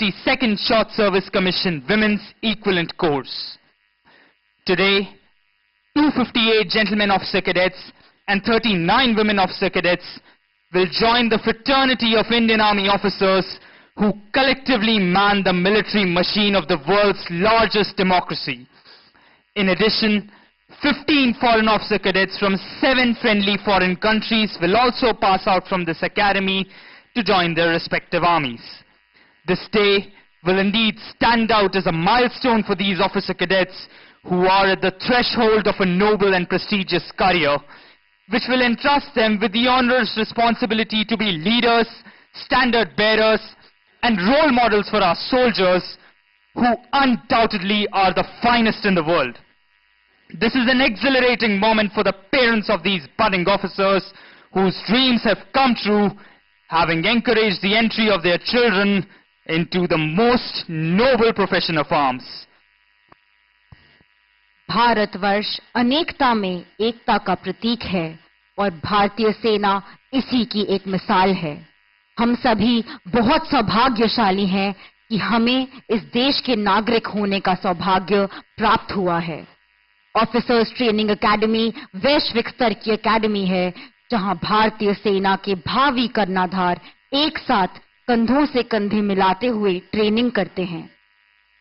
52nd Short Service Commission Women's Equivalent Course. Today, 258 gentlemen officer cadets and 39 women officer cadets will join the fraternity of Indian Army officers who collectively man the military machine of the world's largest democracy. In addition, 15 foreign officer cadets from 7 friendly foreign countries will also pass out from this academy to join their respective armies. This day will indeed stand out as a milestone for these officer cadets who are at the threshold of a noble and prestigious career, which will entrust them with the onerous responsibility to be leaders, standard bearers, and role models for our soldiers, who undoubtedly are the finest in the world. This is an exhilarating moment for the parents of these budding officers whose dreams have come true, having encouraged the entry of their children into the most noble profession of arms. Bharatvarsh अनेकता में एकता का प्रतीक है और भारतीय सेना इसी की एक मिसाल है। हम सभी बहुत सौभाग्यशाली हैं कि हमें इस देश के नागरिक होने का सौभाग्य प्राप्त हुआ है। ऑफिसर्स ट्रेनिंग एकेडमी वैश्विक स्तर की एकेडमी है जहां भारतीय सेना के भावी कर्णधार एक साथ कंधों से कंधे मिलाते हुए ट्रेनिंग करते हैं।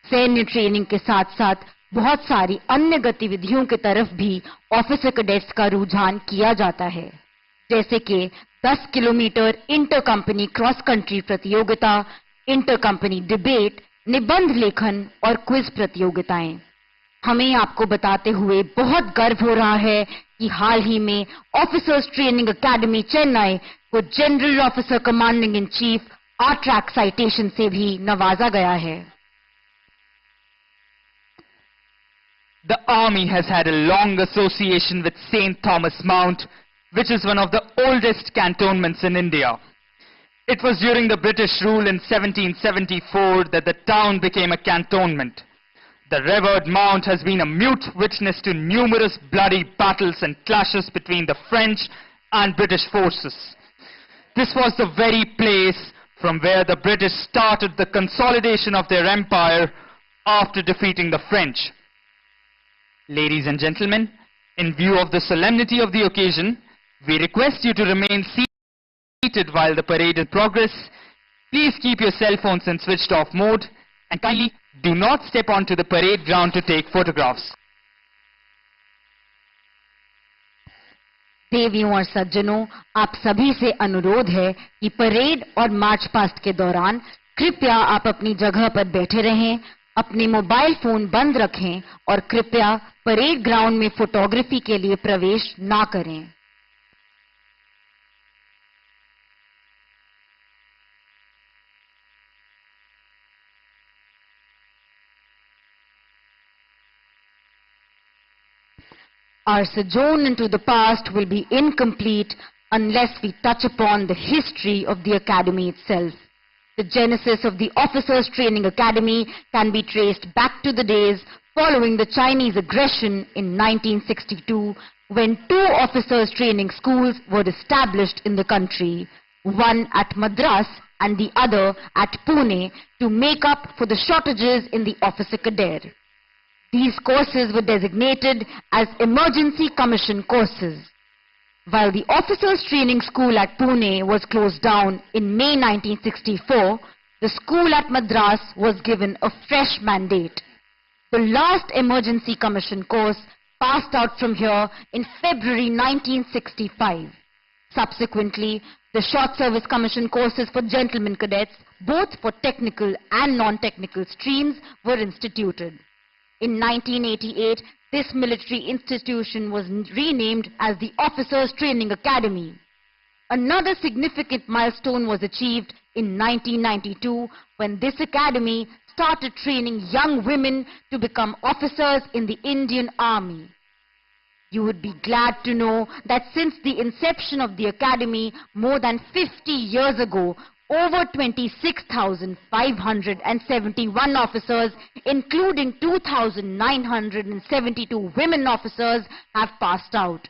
सैन्य ट्रेनिंग के साथ साथ बहुत सारी अन्य गतिविधियों की तरफ भी ऑफिसर कैडेट्स का रुझान किया जाता है, जैसे कि 10 kilometre inter company cross country प्रतियोगिता, इंटर कंपनी डिबेट, निबंध लेखन और क्विज प्रतियोगिताएं। हमें आपको बताते हुए बहुत गर्व हो रहा है कि हाल ही में ऑफिसर्स ट्रेनिंग एकेडमी चेन्नई को general officer commanding in chief R-Track citation से भी नवाजा गया है। The Army has had a long association with St. Thomas Mount, which is one of the oldest cantonments in India. It was during the British rule in 1774 that the town became a cantonment. The revered mount has been a mute witness to numerous bloody battles and clashes between the French and British forces. This was the very place from where the British started the consolidation of their empire after defeating the French. Ladies and gentlemen, in view of the solemnity of the occasion, we request you to remain seated while the parade is in progress. Please keep your cell phones in switched off mode and kindly do not step onto the parade ground to take photographs. देवियों और सज्जनों, आप सभी से अनुरोध है कि parade और मार्च पास्ट के दौरान कृपया आप अपनी जगह पर बैठे रहें, अपने मोबाइल फोन बंद रखें और कृपया परेड ग्राउंड में फोटोग्राफी के लिए प्रवेश ना करें। Our sojourn into the past will be incomplete unless we touch upon the history of the academy itself. The genesis of the Officers Training Academy can be traced back to the days following the Chinese aggression in 1962, when 2 officers training schools were established in the country, one at Madras and the other at Pune, to make up for the shortages in the officer cadet. These courses were designated as emergency commission courses. While the officers training school at Pune was closed down in May 1964, the school at Madras was given a fresh mandate. The last emergency commission course passed out from here in February 1965. Subsequently, the short service commission courses for gentlemen cadets, both for technical and non-technical streams, were instituted. In 1988, this military institution was renamed as the Officers Training Academy. Another significant milestone was achieved in 1992 when this academy started training young women to become officers in the Indian Army. You would be glad to know that since the inception of the academy more than 50 years ago, over 26,571 officers, including 2,972 women officers, have passed out.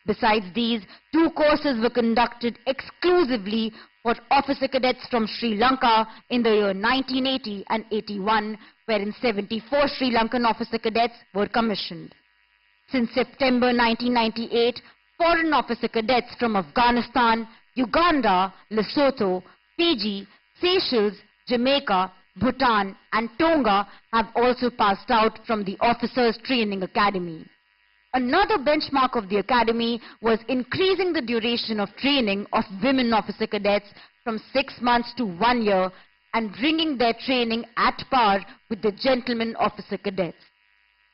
Besides these, 2 courses were conducted exclusively for officer cadets from Sri Lanka in the year 1980 and 81, wherein 74 Sri Lankan officer cadets were commissioned. Since September 1998, foreign officer cadets from Afghanistan, Uganda, Lesotho, Fiji, Seychelles, Jamaica, Bhutan and Tonga have also passed out from the Officers Training Academy. Another benchmark of the Academy was increasing the duration of training of women officer cadets from 6 months to 1 year and bringing their training at par with the gentlemen officer cadets.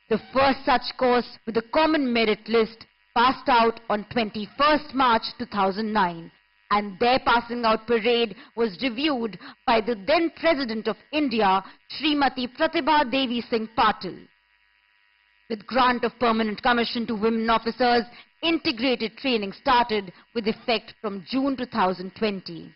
The first such course with a common merit list passed out on 21st March 2009, and their passing out parade was reviewed by the then President of India, Srimati Pratibha Devi Singh Patil. With grant of permanent commission to women officers, integrated training started with effect from June 2020.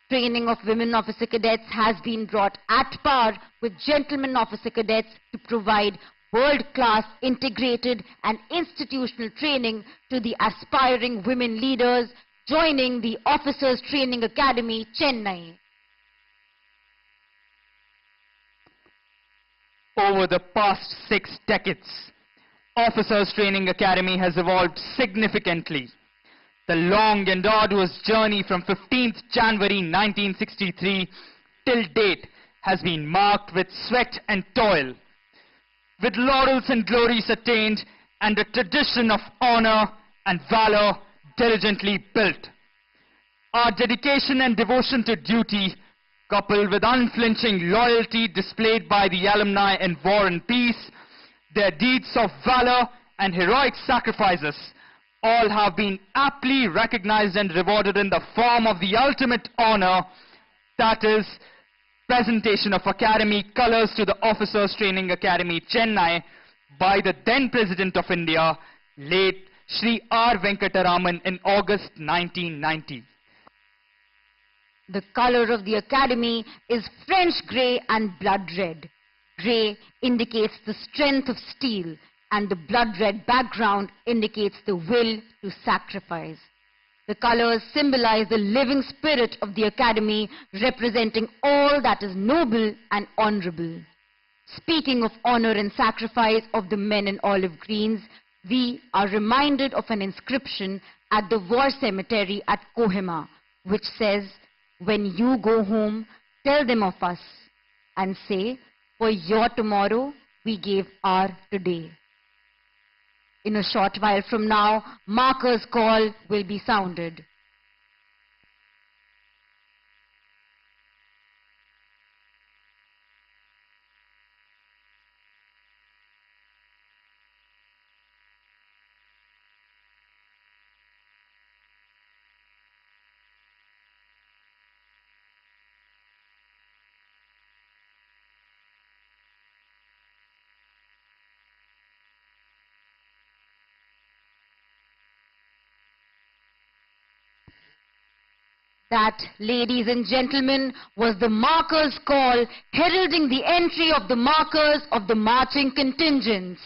Training of women officer cadets has been brought at par with gentlemen officer cadets to provide world-class integrated and institutional training to the aspiring women leaders joining the Officers Training Academy, Chennai. Over the past 6 decades, Officers Training Academy has evolved significantly. The long and arduous journey from 15th January 1963 till date has been marked with sweat and toil, with laurels and glories attained and a tradition of honor and valor diligently built. Our dedication and devotion to duty, coupled with unflinching loyalty displayed by the alumni in war and peace, their deeds of valor and heroic sacrifices, all have been aptly recognized and rewarded in the form of the ultimate honor, that is, presentation of Academy colors to the Officers Training Academy, Chennai, by the then President of India, late Shri R. Venkataraman, in August 1990. The color of the Academy is French grey and blood red. Grey indicates the strength of steel, and the blood red background indicates the will to sacrifice. The colors symbolize the living spirit of the Academy, representing all that is noble and honorable. Speaking of honor and sacrifice of the men in olive greens, we are reminded of an inscription at the war cemetery at Kohima, which says, "When you go home, tell them of us, and say, for your tomorrow, we gave our today." In a short while from now, markers call will be sounded. That, ladies and gentlemen, was the markers call heralding the entry of the markers of the marching contingents.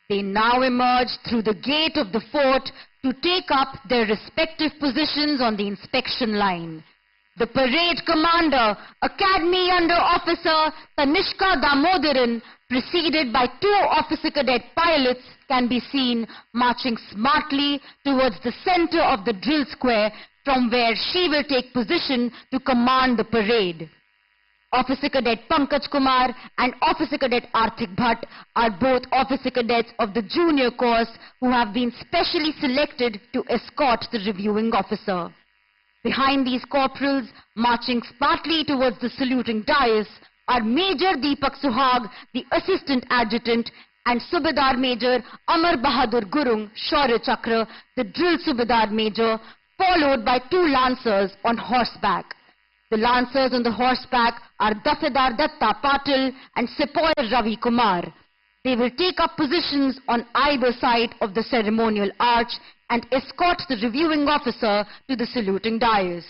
They now emerge through the gate of the fort to take up their respective positions on the inspection line. The parade commander, Academy Under Officer Tanishka Damodaran, preceded by 2 officer cadet pilots, can be seen marching smartly towards the center of the drill square, from where she will take position to command the parade. Officer Cadet Pankaj Kumar and Officer Cadet Arthik Bhatt are both officer cadets of the junior course who have been specially selected to escort the reviewing officer. Behind these corporals, marching smartly towards the saluting dais, are Major Deepak Suhag, the Assistant Adjutant, and Subedar Major Amar Bahadur Gurung, Shaurya Chakra, the Drill Subedar Major, followed by 2 Lancers on horseback. The Lancers on the horseback are Dafedar Datta Patil and Sepoy Ravi Kumar. They will take up positions on either side of the ceremonial arch and escort the reviewing officer to the saluting dais.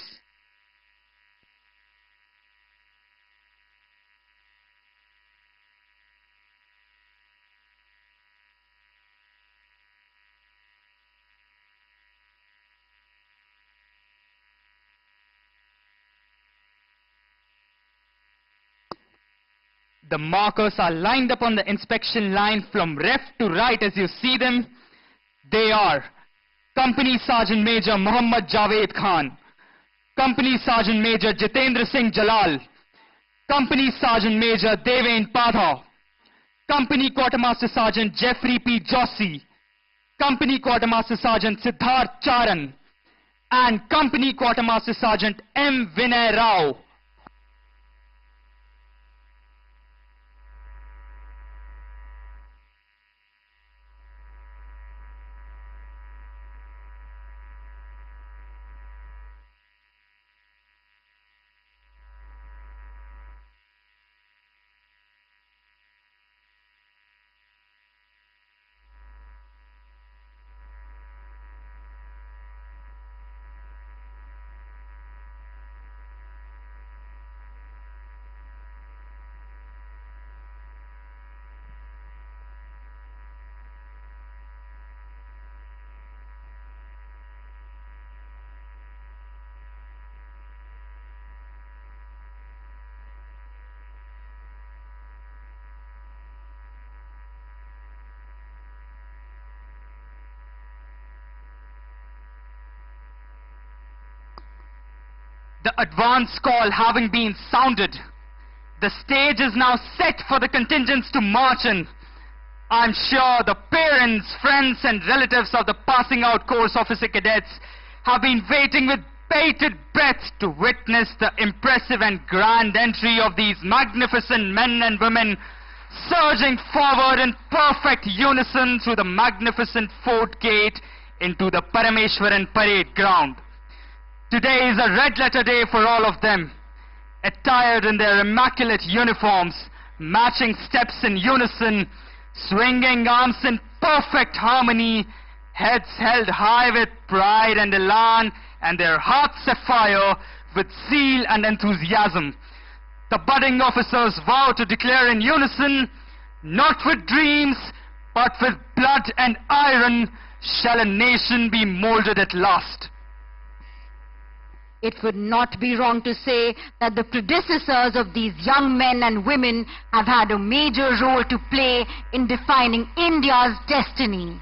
The markers are lined up on the inspection line from left to right as you see them. They are Company Sergeant Major Muhammad Javed Khan, Company Sergeant Major Jitendra Singh Jalal, Company Sergeant Major Devain Padha, Company Quartermaster Sergeant Jeffrey P. Jossi, Company Quartermaster Sergeant Siddharth Charan, and Company Quartermaster Sergeant M. Vinay Rao. The advance call having been sounded, the stage is now set for the contingents to march in. I'm sure the parents, friends and relatives of the passing out course officer cadets have been waiting with bated breath to witness the impressive and grand entry of these magnificent men and women surging forward in perfect unison through the magnificent fort gate into the Parameshwaran parade ground. Today is a red letter day for all of them, attired in their immaculate uniforms, matching steps in unison, swinging arms in perfect harmony, heads held high with pride and elan, and their hearts afire with zeal and enthusiasm. The budding officers vow to declare in unison, not with dreams, but with blood and iron, shall a nation be molded at last. It would not be wrong to say that the predecessors of these young men and women have had a major role to play in defining India's destiny.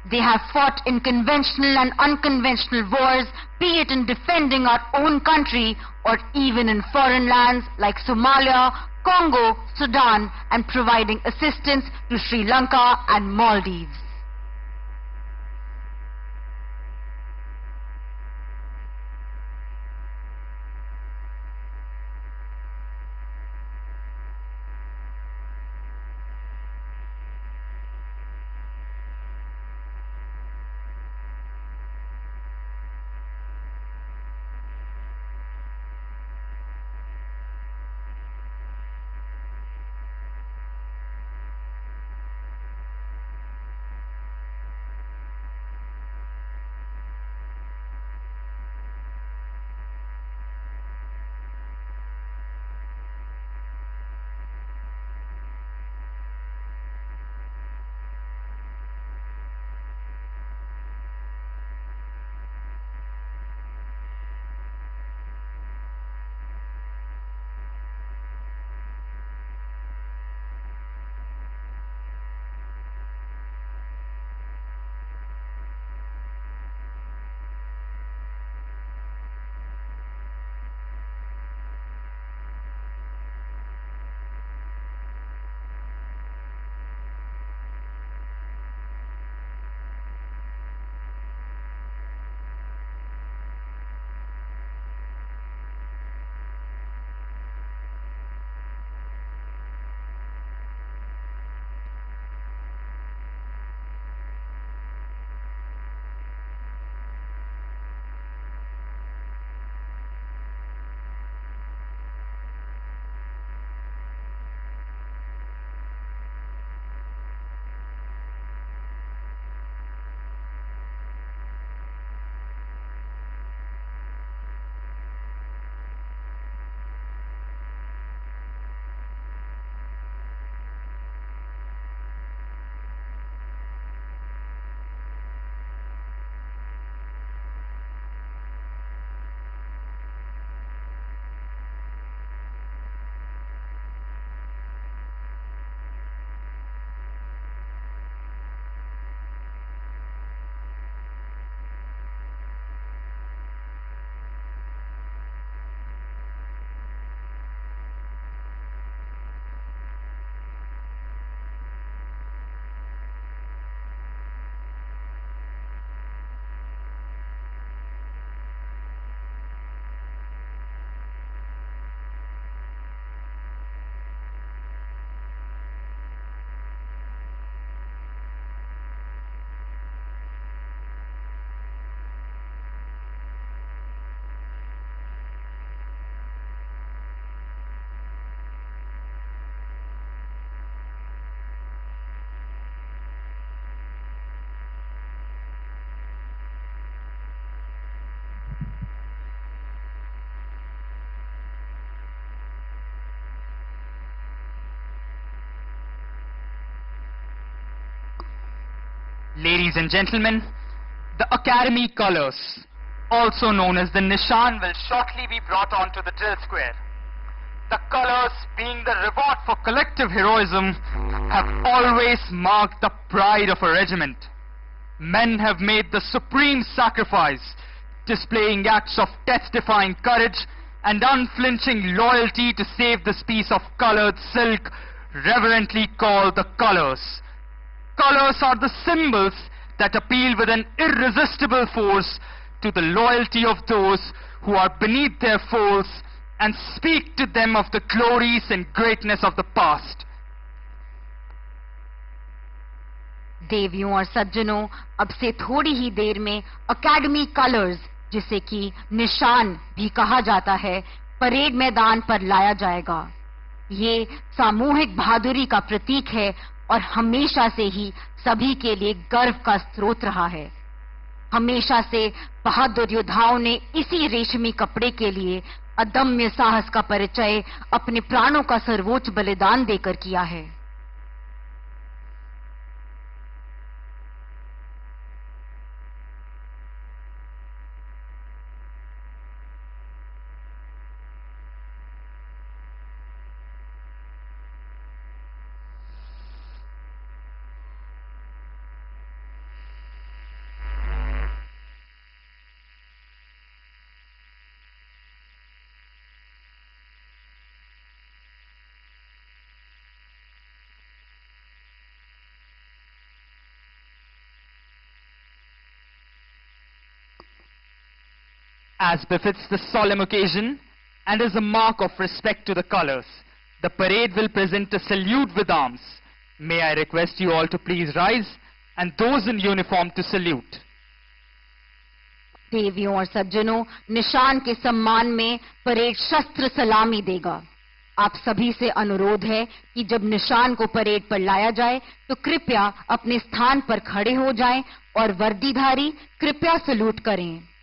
They have fought in conventional and unconventional wars, be it in defending our own country or even in foreign lands like Somalia, Congo, Sudan, and providing assistance to Sri Lanka and Maldives. Ladies and gentlemen, the Academy colours, also known as the Nishan, will shortly be brought on to the drill square. The colours, being the reward for collective heroism, have always marked the pride of a regiment. Men have made the supreme sacrifice, displaying acts of death-defying courage and unflinching loyalty to save this piece of coloured silk, reverently called the colours. Colours are the symbols that appeal with an irresistible force to the loyalty of those who are beneath their foes and speak to them of the glories and greatness of the past. देवियों और सज्जनों, अब से थोड़ी ही देर में academy colours, जिसे कि निशान भी कहा जाता है, परेड मैदान पर लाया जाएगा। ये सामूहिक बहादुरी का प्रतीक है और हमेशा से ही सभी के लिए गर्व का स्रोत रहा है। हमेशा से बहादुर योद्धाओं ने इसी रेशमी कपड़े के लिए अदम्य साहस का परिचय अपने प्राणों का सर्वोच्च बलिदान देकर किया है। As befits the solemn occasion and as a mark of respect to the colours, the parade will present a salute with arms. May I request you all to please rise and those in uniform to salute. देवियों और सज्जनों, निशान के सम्मान में parade शस्त्र सलामी देगा। आप सभी से अनुरोध है कि जब निशान को परेड पर लाया जाए तो कृपया अपने स्थान पर खड़े हो जाएं और वर्दीधारी कृपया सलूट करें।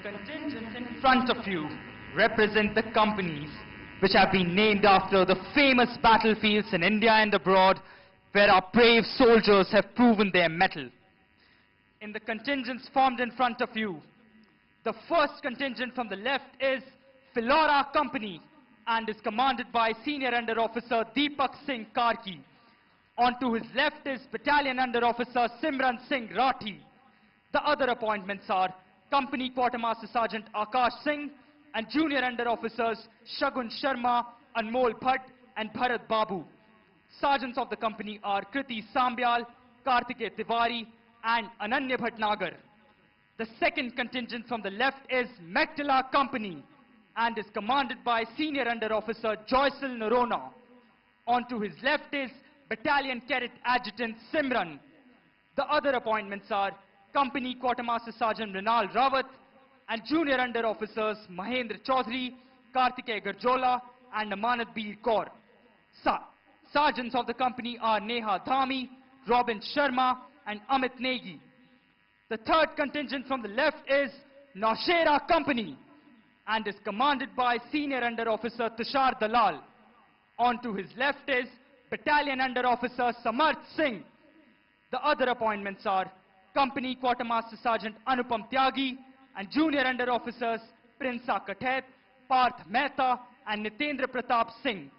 Contingents in front of you represent the companies which have been named after the famous battlefields in India and abroad where our brave soldiers have proven their mettle. In the contingents formed in front of you, the first contingent from the left is Philora Company and is commanded by Senior Under Officer Deepak Singh Karki. On to his left is Battalion Under Officer Simran Singh Rathi. The other appointments are Company Quartermaster Sergeant Akash Singh and Junior Under Officers Shagun Sharma, Anmol Bhatt and Bharat Babu. Sergeants of the company are Kriti Sambyal, Kartike Tiwari and Ananya Bhatnagar. The second contingent from the left is Mektala Company and is commanded by Senior Under Officer Joycel Narona. On to his left is Battalion Cadet Adjutant Simran. The other appointments are Company Quartermaster Sergeant Mrinal Rawat and Junior Under Officers Mahendra Chaudhary, Kartike Garjola and Amanat Bir Kaur. Sergeants of the company are Neha Dhami, Robin Sharma and Amit Negi. The third contingent from the left is Naushera Company and is commanded by Senior Under Officer Tushar Dalal. On to his left is Battalion Under Officer Samarth Singh. The other appointments are Company Quartermaster Sergeant Anupam Tyagi and Junior Under Officers Prinsa Kathet, Parth Mehta and Nitendra Pratap Singh.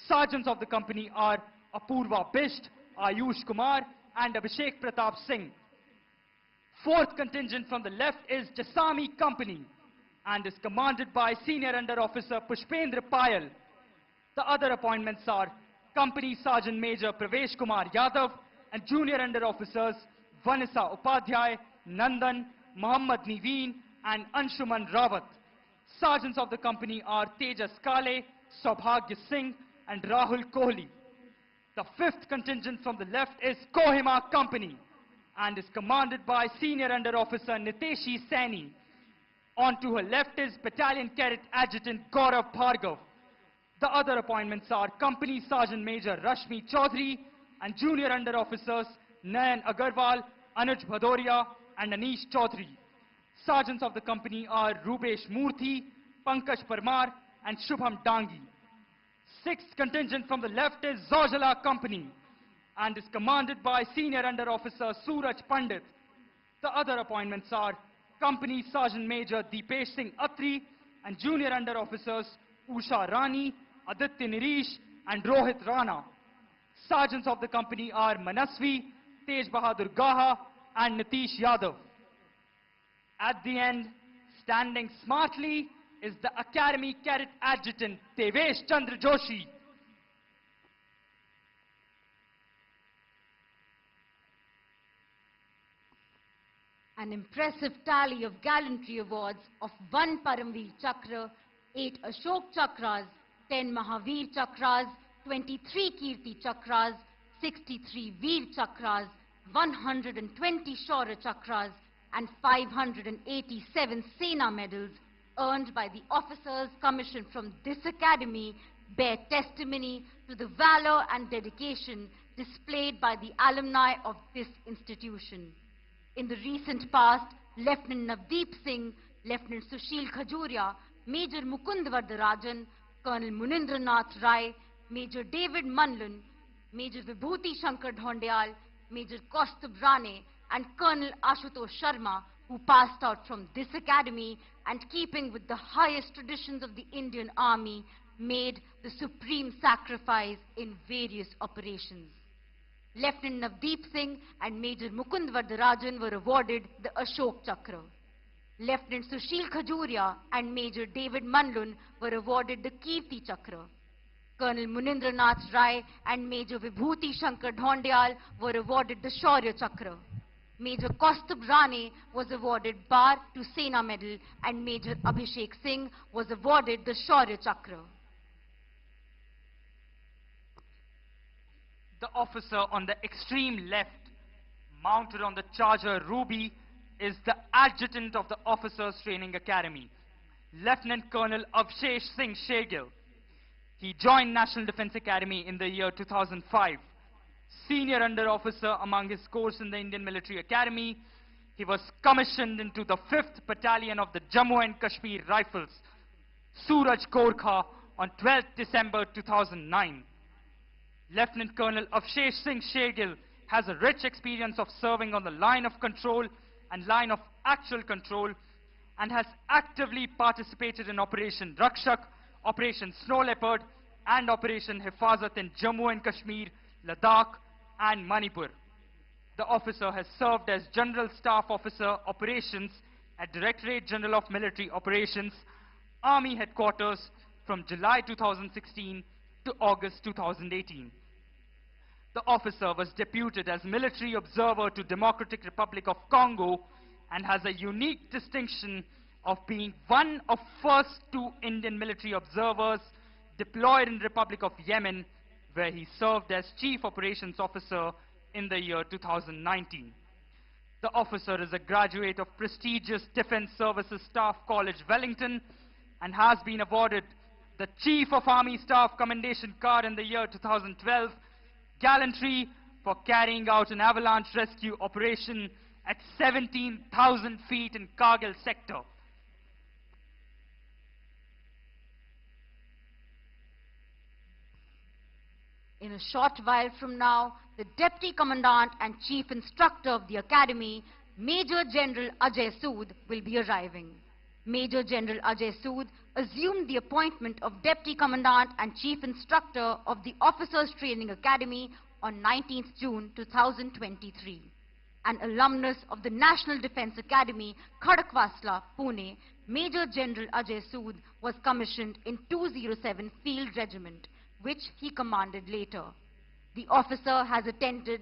Sergeants of the company are Apurva Bisht, Ayush Kumar and Abhishek Pratap Singh. Fourth contingent from the left is Jasami Company and is commanded by Senior Under Officer Pushpendra Payal. The other appointments are Company Sergeant Major Pravesh Kumar Yadav and Junior Under Officers Vanessa Upadhyay, Nandan, Muhammad Niveen and Anshuman Rawat. Sergeants of the company are Tejas Kale, Saubhagya Singh and Rahul Kohli. The fifth contingent from the left is Kohima Company and is commanded by Senior Under Officer Niteshi Saini. On to her left is Battalion Cadet Adjutant Gaurav Bhargav. The other appointments are Company Sergeant Major Rashmi Chaudhary and Junior Under Officers Nayan Agarwal, Anuj Bhadoria and Anish Chaudhary. Sergeants of the company are Rubesh Murthy, Pankaj Parmar and Shubham Dangi. Sixth contingent from the left is Zojala Company and is commanded by Senior Under Officer Suraj Pandit. The other appointments are Company Sergeant Major Deepesh Singh Atri and Junior Under Officers Usha Rani, Aditya Nirish and Rohit Rana. Sergeants of the company are Manasvi, Tej Bahadur Gaha and Nitish Yadav. At the end, standing smartly, is the Academy Cadet Adjutant Devesh Chandra Joshi. An impressive tally of gallantry awards of 1 Paramveer Chakra, 8 Ashok Chakras, 10 Mahavir Chakras, 23 Kirti Chakras, 63 Veer Chakras, 120 Shaurya Chakras and 587 Sena medals earned by the officers commissioned from this academy bear testimony to the valor and dedication displayed by the alumni of this institution. In the recent past, Lieutenant Navdeep Singh, Lieutenant Sushil Khajuria, Major Mukund Vardarajan, Colonel Munindranath Rai, Major David Manlun, Major Vibhuti Shankar Dhondyal, Major Kaustubh Rane and Colonel Ashutosh Sharma, who passed out from this academy and keeping with the highest traditions of the Indian Army, made the supreme sacrifice in various operations. Lieutenant Navdeep Singh and Major Mukund Vardarajan were awarded the Ashok Chakra. Lieutenant Sushil Khajuria and Major David Manlun were awarded the Kirti Chakra. Colonel Munindranath Rai and Major Vibhuti Shankar Dhondyal were awarded the Shaurya Chakra. Major Kaustubh Rane was awarded Bar to Sena Medal and Major Abhishek Singh was awarded the Shaurya Chakra. The officer on the extreme left, mounted on the Charger Ruby, is the adjutant of the Officers Training Academy, Lieutenant Colonel Avshesh Singh Shegil. He joined National Defence Academy in the year 2005. Senior Under Officer among his course in the Indian Military Academy, he was commissioned into the 5th Battalion of the Jammu and Kashmir Rifles, Suraj Gorkha, on 12th December 2009. Lieutenant Colonel Avshesh Singh Shergill has a rich experience of serving on the line of control and line of actual control, and has actively participated in Operation Rakshak, Operation Snow Leopard, and Operation Hifazat in Jammu and Kashmir, Ladakh, and Manipur. The officer has served as General Staff Officer Operations at Directorate General of Military Operations, Army Headquarters from July 2016 to August 2018. The officer was deputed as Military Observer to Democratic Republic of Congo and has a unique distinction of being one of first 2 Indian military observers deployed in Republic of Yemen, where he served as Chief Operations Officer in the year 2019. The officer is a graduate of prestigious Defence Services Staff College, Wellington, and has been awarded the Chief of Army Staff Commendation Card in the year 2012, Gallantry for carrying out an avalanche rescue operation at 17,000 feet in Kargil sector. In a short while from now, the Deputy Commandant and Chief Instructor of the Academy, Major General Ajay Sood, will be arriving. Major General Ajay Sood assumed the appointment of Deputy Commandant and Chief Instructor of the Officers Training Academy on 19th June 2023. An alumnus of the National Defence Academy, Khadakwasla, Pune, Major General Ajay Sood was commissioned in 207 Field Regiment, which he commanded later. The officer has attended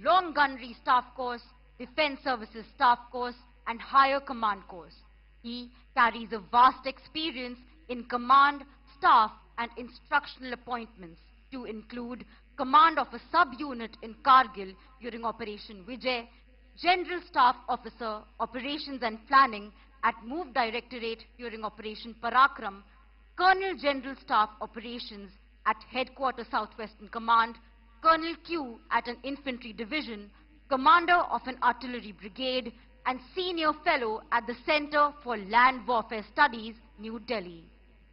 Long Gunnery Staff Course, Defence Services Staff Course, and Higher Command Course. He carries a vast experience in command, staff, and instructional appointments, to include command of a sub-unit in Kargil during Operation Vijay, General Staff Officer, Operations and Planning at MOVE Directorate during Operation Parakram, Colonel General Staff Operations at Headquarters Southwestern Command, Colonel Q at an Infantry Division, Commander of an Artillery Brigade, and Senior Fellow at the Center for Land Warfare Studies, New Delhi.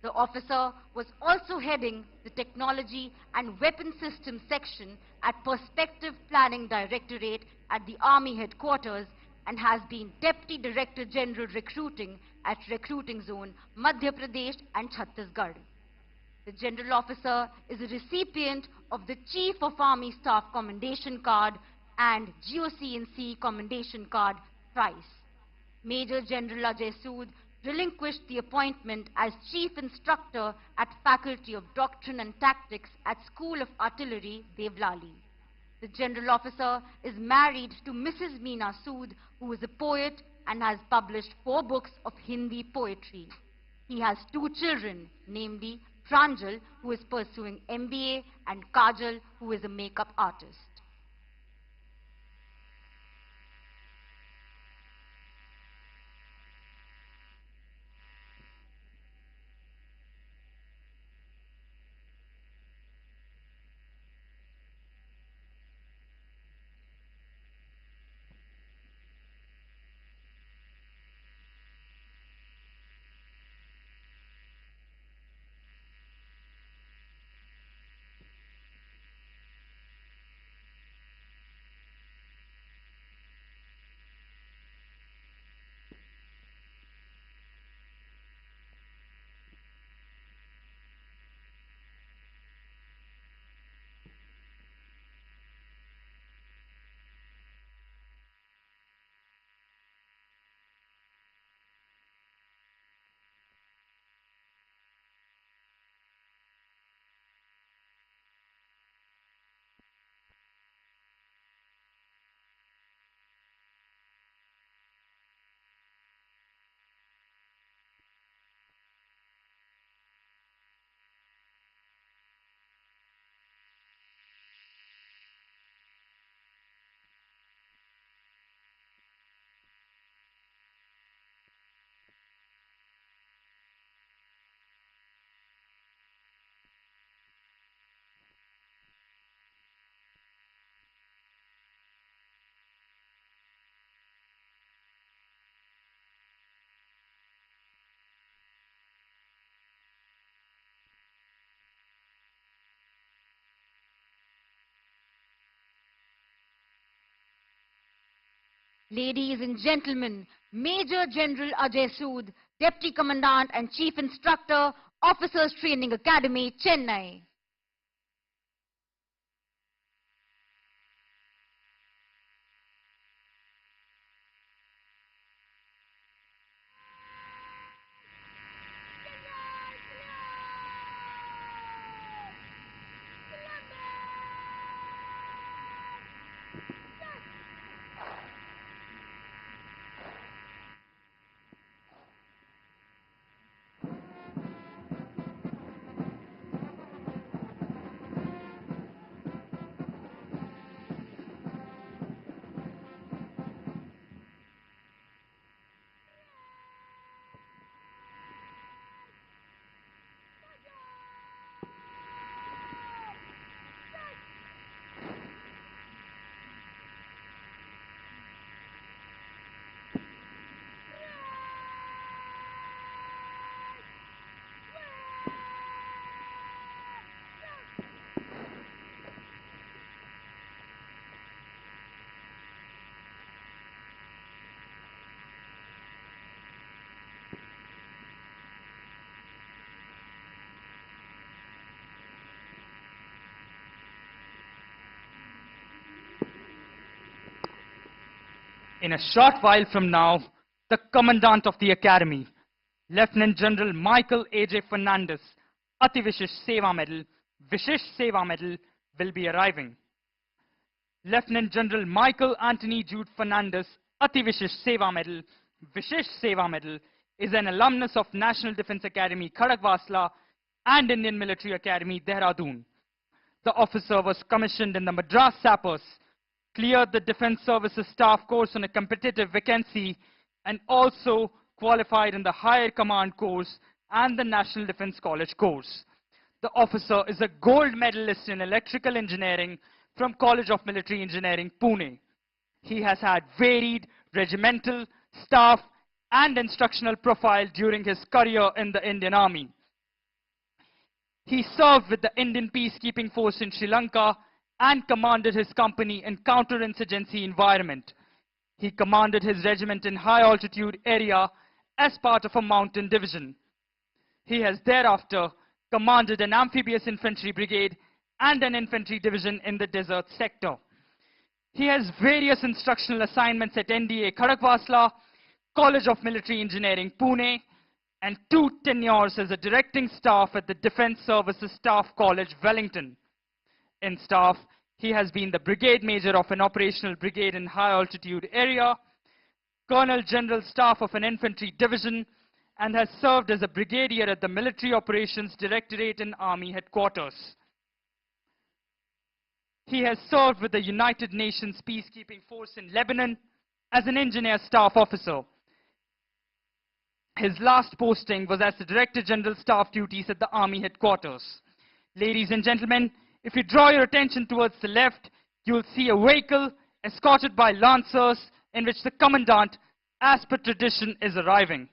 The officer was also heading the Technology and Weapon Systems section at Perspective Planning Directorate at the Army Headquarters, and has been Deputy Director General Recruiting at Recruiting Zone, Madhya Pradesh and Chhattisgarh. The General Officer is a recipient of the Chief of Army Staff Commendation Card and GOC&C Commendation Card thrice. Major General Ajay Sood relinquished the appointment as Chief Instructor at Faculty of Doctrine and Tactics at School of Artillery, Devlali. The General Officer is married to Mrs. Meena Sood, who is a poet and has published 4 books of Hindi poetry. He has 2 children, namely Pranjal, who is pursuing MBA, and Kajal, who is a makeup artist. Ladies and gentlemen, Major General Ajay Sood, Deputy Commandant and Chief Instructor, Officers Training Academy, Chennai. In a short while from now, the Commandant of the Academy, Lieutenant General Michael A.J. Fernandez, Ati Vishish Seva Medal, will be arriving. Lieutenant General Michael Anthony Jude Fernandez, Ati Vishish Seva Medal, is an alumnus of National Defence Academy, Khadakwasla, and Indian Military Academy, Dehradun. The officer was commissioned in the Madras Sappers, cleared the Defence Services Staff course on a competitive vacancy, and also qualified in the Higher Command course and the National Defence College course. The officer is a gold medalist in electrical engineering from College of Military Engineering, Pune. He has had varied regimental, staff, and instructional profile during his career in the Indian Army. He served with the Indian Peacekeeping Force in Sri Lanka and commanded his company in counter-insurgency environment. He commanded his regiment in high-altitude area as part of a mountain division. He has thereafter commanded an amphibious infantry brigade and an infantry division in the desert sector. He has various instructional assignments at NDA Khadakwasla, College of Military Engineering, Pune, and 2 tenures as a directing staff at the Defence Services Staff College, Wellington. In staff, he has been the brigade major of an operational brigade in high-altitude area, Colonel General Staff of an infantry division, and has served as a brigadier at the Military Operations Directorate in Army Headquarters. He has served with the United Nations Peacekeeping Force in Lebanon as an engineer staff officer. His last posting was as the Director General Staff Duties at the Army Headquarters. Ladies and gentlemen, if you draw your attention towards the left, you will see a vehicle escorted by lancers in which the Commandant, as per tradition, is arriving.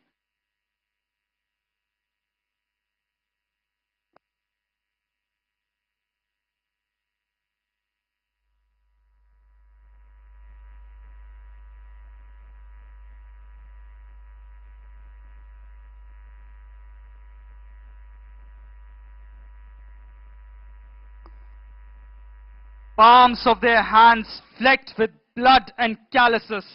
Palms of their hands flecked with blood and calluses,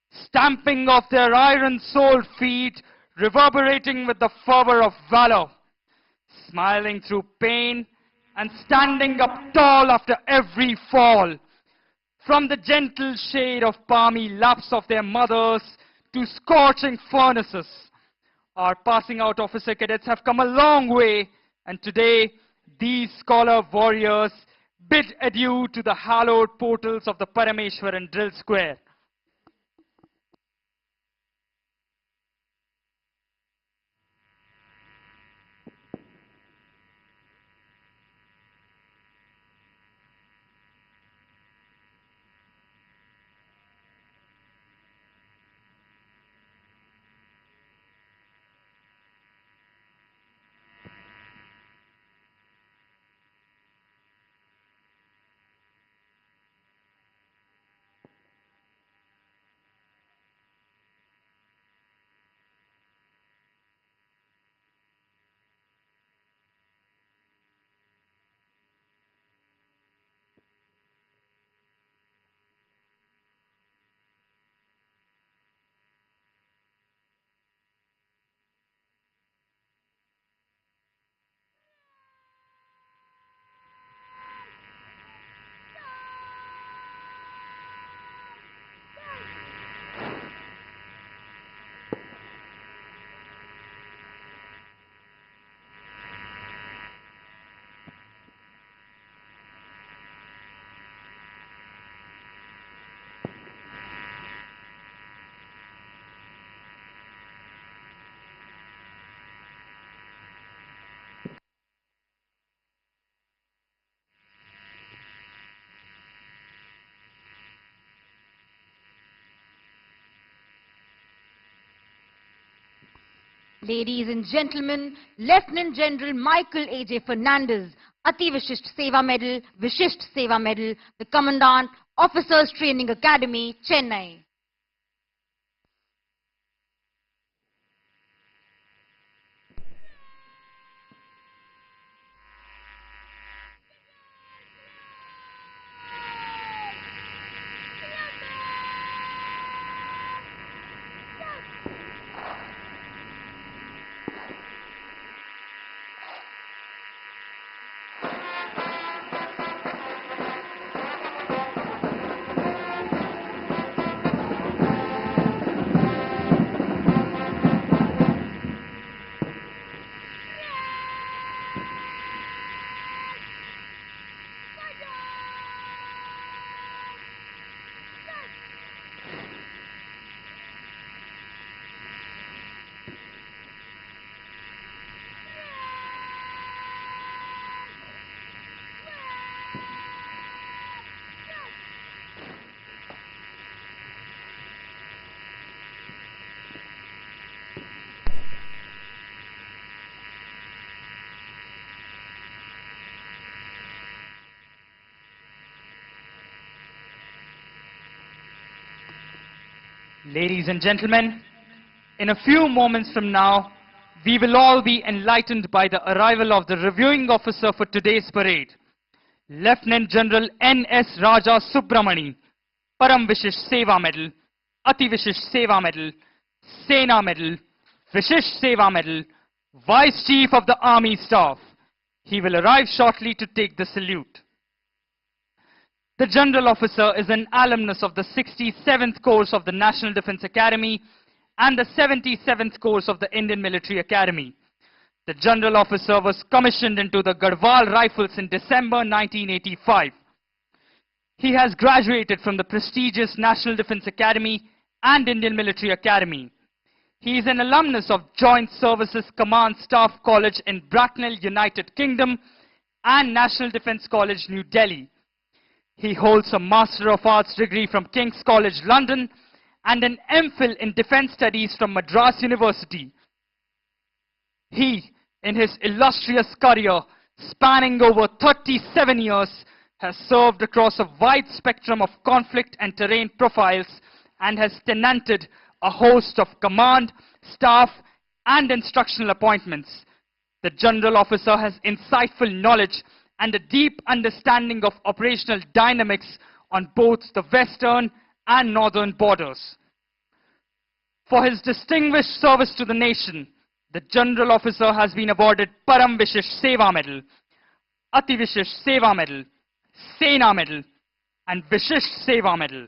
stamping of their iron-soled feet, reverberating with the fervor of valor, smiling through pain and standing up tall after every fall. From the gentle shade of palmy laps of their mothers to scorching furnaces, our passing out officer cadets have come a long way, and today these scholar warriors bid adieu to the hallowed portals of the Parameshwaran Drill Square. Ladies and gentlemen, Lieutenant General Michael A.J. Fernandez, Ati Vishisht Seva Medal, the Commandant, Officers Training Academy, Chennai. Ladies and gentlemen, in a few moments from now, we will all be enlightened by the arrival of the reviewing officer for today's parade, Lieutenant General N.S. Raja Subramani, Param Vishish Seva Medal, Ati Vishish Seva Medal, Sena Medal, Vishish Seva Medal, Vice Chief of the Army Staff. He will arrive shortly to take the salute. The General Officer is an alumnus of the 67th course of the National Defence Academy and the 77th course of the Indian Military Academy. The General Officer was commissioned into the Garhwal Rifles in December 1985. He has graduated from the prestigious National Defence Academy and Indian Military Academy. He is an alumnus of Joint Services Command Staff College in Bracknell, United Kingdom and National Defence College, New Delhi. He holds a Master of Arts degree from King's College, London, and an MPhil in Defence Studies from Madras University. He, in his illustrious career, spanning over 37 years, has served across a wide spectrum of conflict and terrain profiles and has tenanted a host of command, staff, and instructional appointments. The General Officer has insightful knowledge and a deep understanding of operational dynamics on both the western and northern borders. For his distinguished service to the nation, the General Officer has been awarded Param Vishish Seva Medal, Ati Vishish Seva Medal, Sena Medal, and Vishish Seva Medal.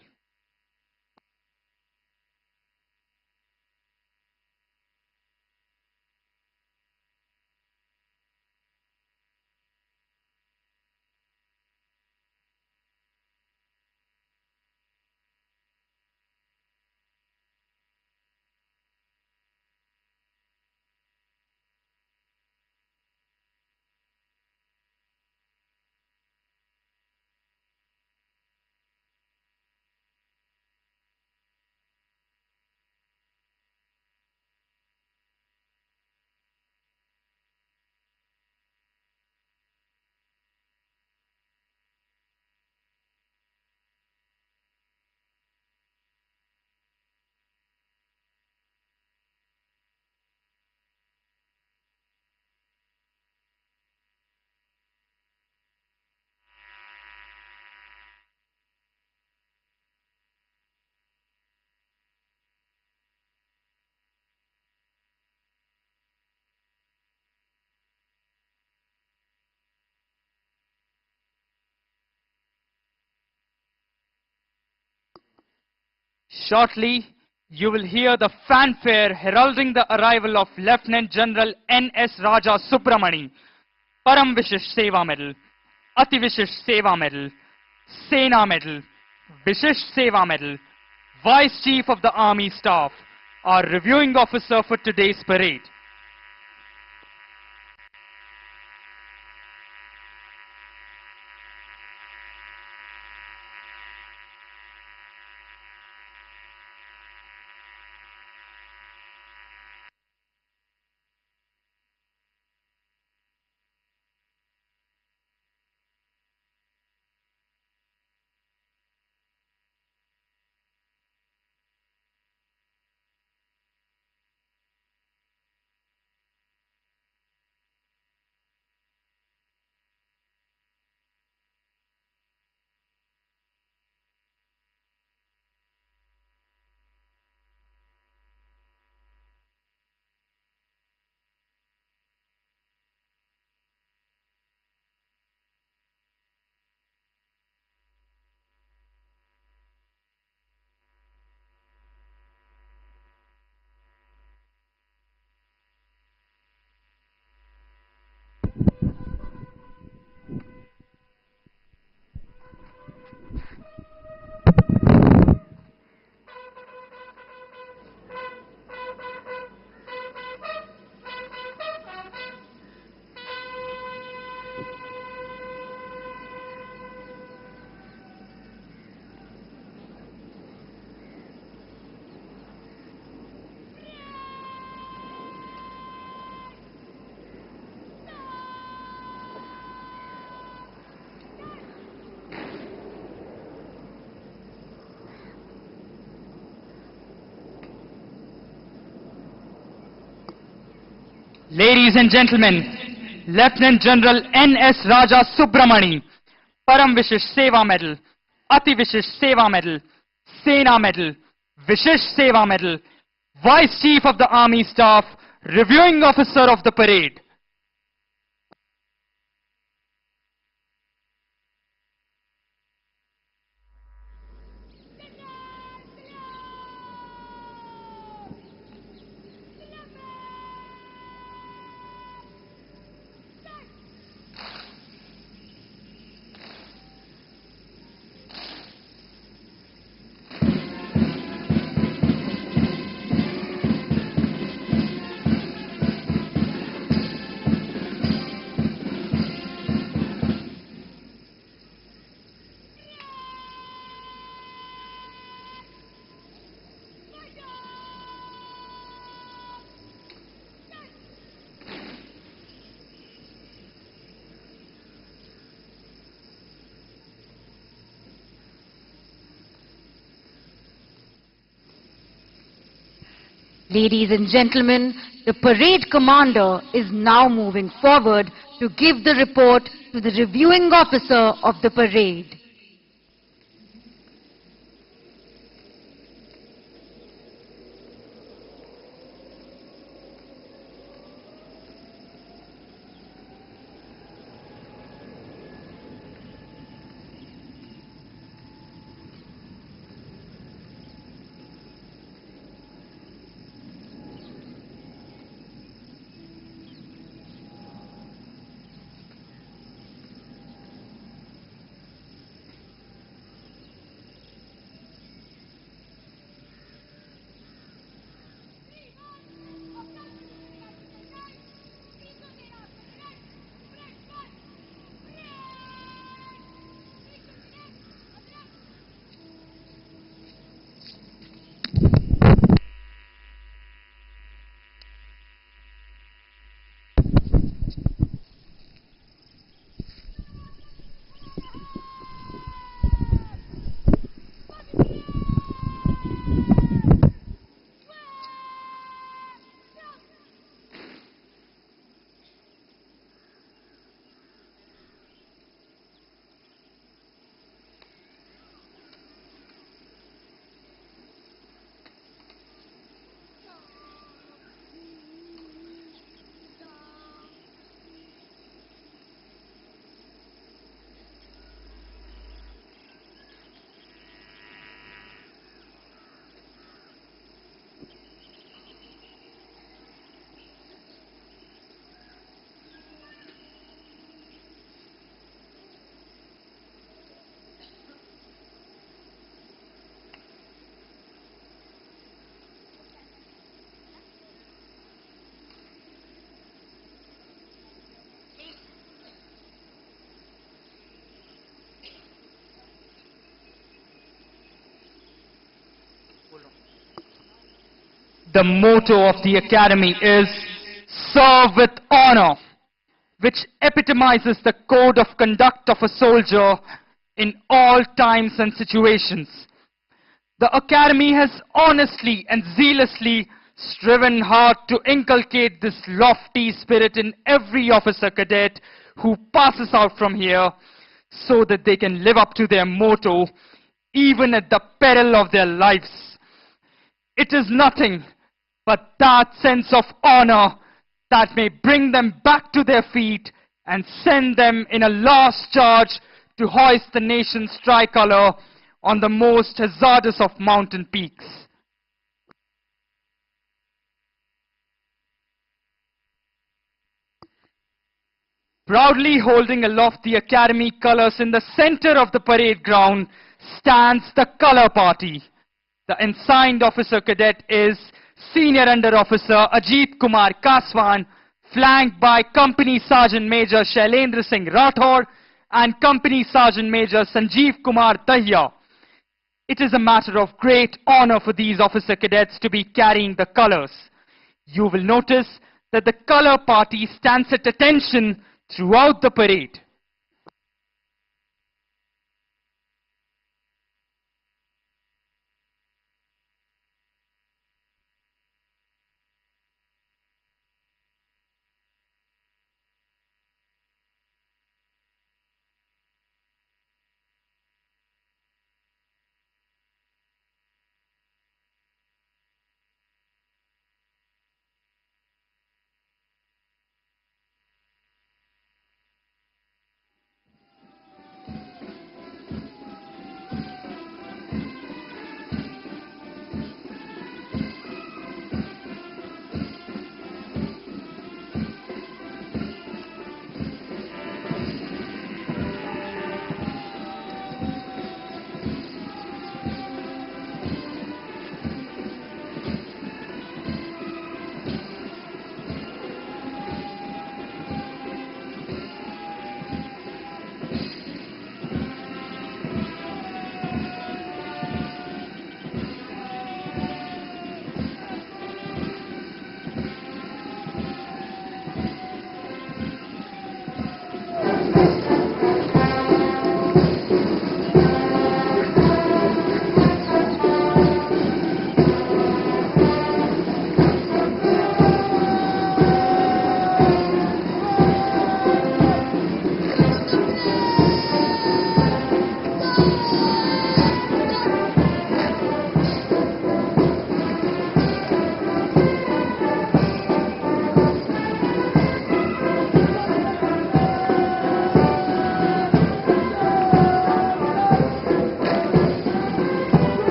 Shortly, you will hear the fanfare heralding the arrival of Lieutenant General N.S. Raja Subramani, Param Vishish Seva Medal, Ati Vishish Seva Medal, Sena Medal, Vishish Seva Medal, Vice Chief of the Army Staff, our reviewing officer for today's parade. Ladies and gentlemen, Lieutenant General N.S. Raja Subramani, Param Vishish Seva Medal, Ati Vishish Seva Medal, Sena Medal, Vishish Seva Medal, Vice Chief of the Army Staff, Reviewing Officer of the Parade. Ladies and gentlemen, the parade commander is now moving forward to give the report to the reviewing officer of the parade. The motto of the Academy is Serve with Honor, which epitomizes the code of conduct of a soldier in all times and situations. The Academy has honestly and zealously striven hard to inculcate this lofty spirit in every officer cadet who passes out from here so that they can live up to their motto even at the peril of their lives. It is nothing but that sense of honor that may bring them back to their feet and send them in a last charge to hoist the nation's tricolor on the most hazardous of mountain peaks. Proudly holding aloft the Academy colors in the center of the parade ground stands the color party. The ensigned officer cadet is Senior Under Officer Ajit Kumar Kaswan, flanked by Company Sergeant Major Shailendra Singh Rathore and Company Sergeant Major Sanjeev Kumar Dahiya. It is a matter of great honor for these officer cadets to be carrying the colors. You will notice that the color party stands at attention throughout the parade.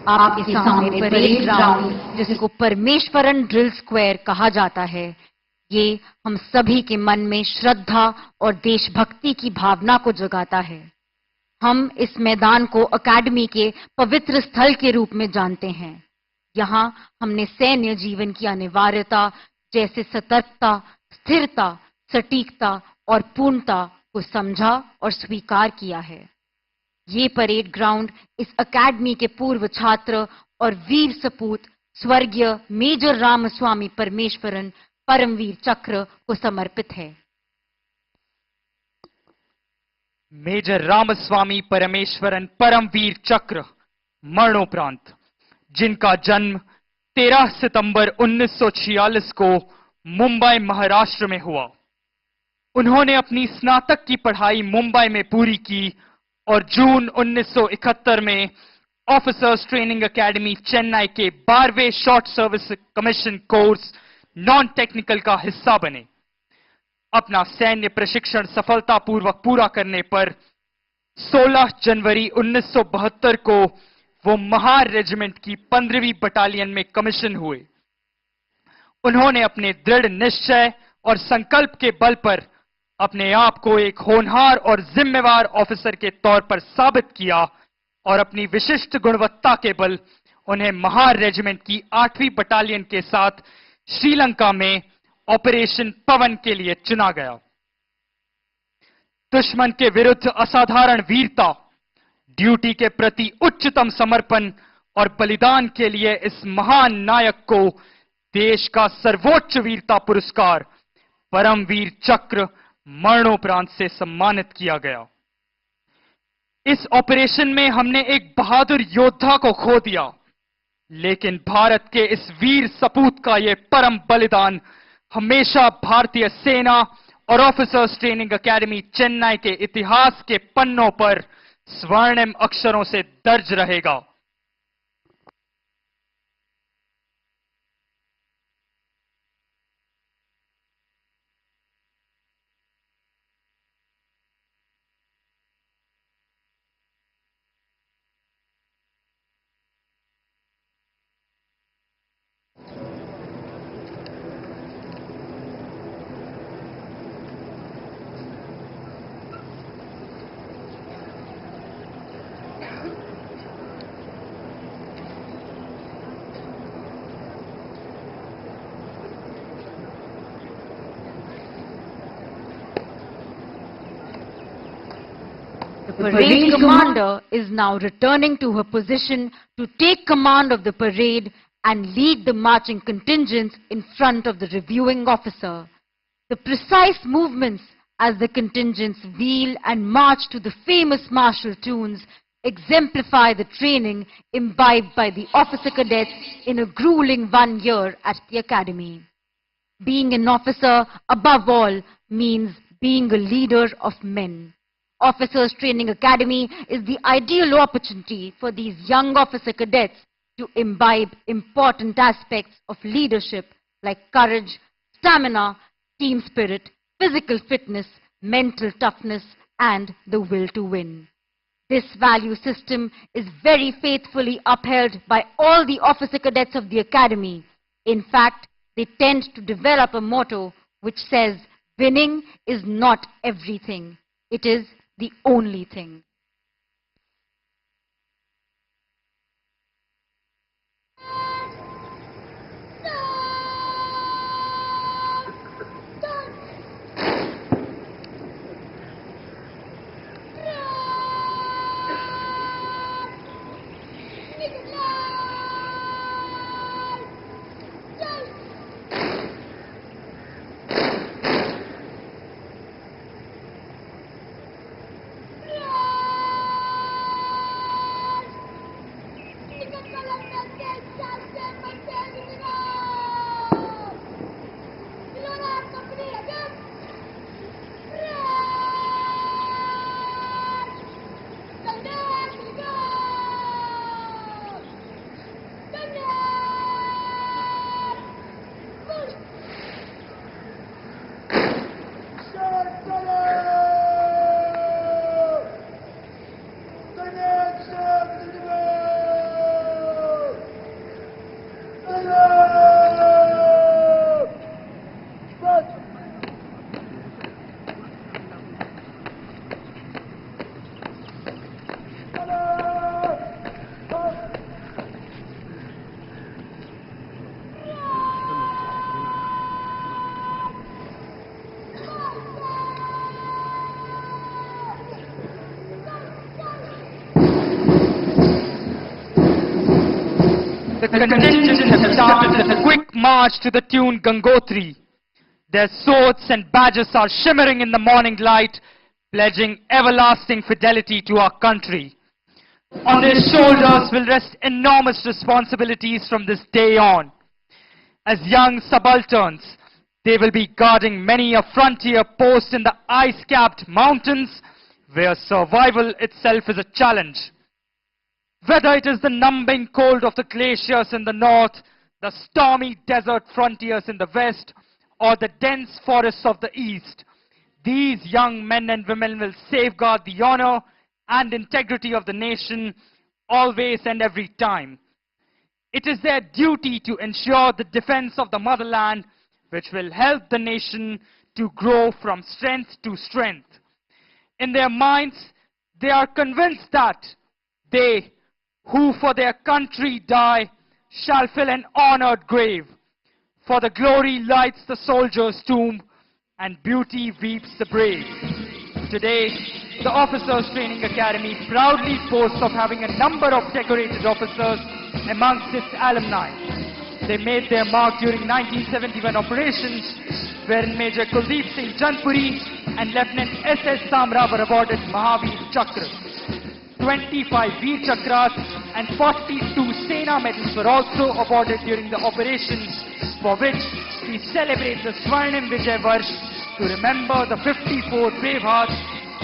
आपके सामने parade ground, जिसको Parameswaran drill square कहा जाता है, ये हम सभी के मन में श्रद्धा और देशभक्ति की भावना को जगाता है। हम इस मैदान को अकादमी के पवित्र स्थल के रूप में जानते हैं। यहाँ हमने सैन्य जीवन की अनिवार्यता जैसे सतर्कता, स्थिरता, सटीकता और पूर्णता को समझा और स्वीकार किया है। ये परेड ग्राउंड इस अकादमी के पूर्व छात्र और वीर सपूत स्वर्गीय मेजर रामस्वामी परमेश्वरन परमवीर चक्र को समर्पित है। मेजर रामस्वामी परमेश्वरन परमवीर चक्र मरणोपरांत, जिनका जन्म 13 सितंबर 1946 को मुंबई महाराष्ट्र में हुआ। उन्होंने अपनी स्नातक की पढ़ाई मुंबई में पूरी की और जून 1971 में ऑफिसर्स ट्रेनिंग एकेडमी चेन्नई के 12वें short service commission course non technical का हिस्सा बने। अपना सैन्य प्रशिक्षण सफलतापूर्वक पूरा करने पर 16 जनवरी 1972 को वो महार रेजिमेंट की 15वीं बटालियन में कमीशन हुए। उन्होंने अपने दृढ़ निश्चय और संकल्प के बल पर अपने आप को एक होनहार और जिम्मेवार ऑफिसर के तौर पर साबित किया और अपनी विशिष्ट गुणवत्ता के बल उन्हें महार रेजिमेंट की 8वीं बटालियन के साथ श्रीलंका में ऑपरेशन पवन के लिए चुना गया। दुश्मन के विरुद्ध असाधारण वीरता, ड्यूटी के प्रति उच्चतम समर्पण और बलिदान के लिए इस महान नायक को देश का सर्वोच्च वीरता पुरस्कार परमवीर चक्र मरणोपरांत से सम्मानित किया गया। इस ऑपरेशन में हमने एक बहादुर योद्धा को खो दिया, लेकिन भारत के इस वीर सपूत का यह परम बलिदान हमेशा भारतीय सेना और ऑफिसर्स ट्रेनिंग एकेडमी चेन्नई के इतिहास के पन्नों पर स्वर्णिम अक्षरों से दर्ज रहेगा। The parade commander is now returning to her position to take command of the parade and lead the marching contingents in front of the reviewing officer. The precise movements as the contingents wheel and march to the famous martial tunes exemplify the training imbibed by the officer cadets in a grueling 1 year at the academy. Being an officer, above all, means being a leader of men. Officers Training Academy is the ideal opportunity for these young officer cadets to imbibe important aspects of leadership like courage, stamina, team spirit, physical fitness, mental toughness, and the will to win. This value system is very faithfully upheld by all the officer cadets of the Academy. In fact, they tend to develop a motto which says, winning is not everything. It is the only thing. The contingents have started a quick march to the tune Gangotri. Their swords and badges are shimmering in the morning light, pledging everlasting fidelity to our country. On their shoulders will rest enormous responsibilities from this day on. As young subalterns, they will be guarding many a frontier post in the ice-capped mountains where survival itself is a challenge. Whether it is the numbing cold of the glaciers in the north, the stormy desert frontiers in the west, or the dense forests of the east, these young men and women will safeguard the honor and integrity of the nation always and every time. It is their duty to ensure the defense of the motherland, which will help the nation to grow from strength to strength. In their minds, they are convinced that they, who for their country die, shall fill an honored grave. For the glory lights the soldier's tomb, and beauty weeps the brave. Today, the Officers Training Academy proudly boasts of having a number of decorated officers amongst its alumni. They made their mark during 1971 operations, wherein Major Kuldeep Singh Janpuri and Lieutenant S.S. Samra were awarded Mahavir Chakras. 25 Veer Chakras and 42 Sena medals were also awarded during the operations, for which we celebrate the Swarnim Vijay Varsh to remember the 54 brave hearts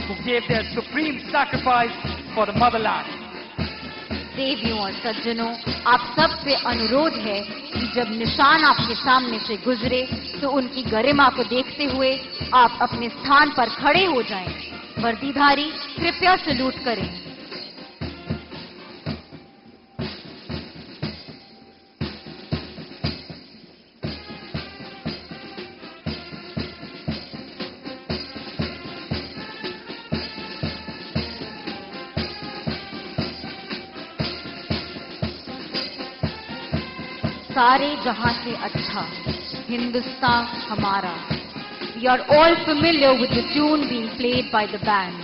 who gave their supreme sacrifice for the motherland. देवियों और सज्जनों, आप सब से अनुरोध है कि जब निशान आपके सामने से गुजरे तो उनकी गरिमा को देखते हुए आप अपने स्थान पर खड़े हो जाएं। वर्दीधारी कृपया सैल्यूट करें। सारे जहां से अच्छा हिंदुस्तान हमारा. We are all familiar with the tune being played by the band.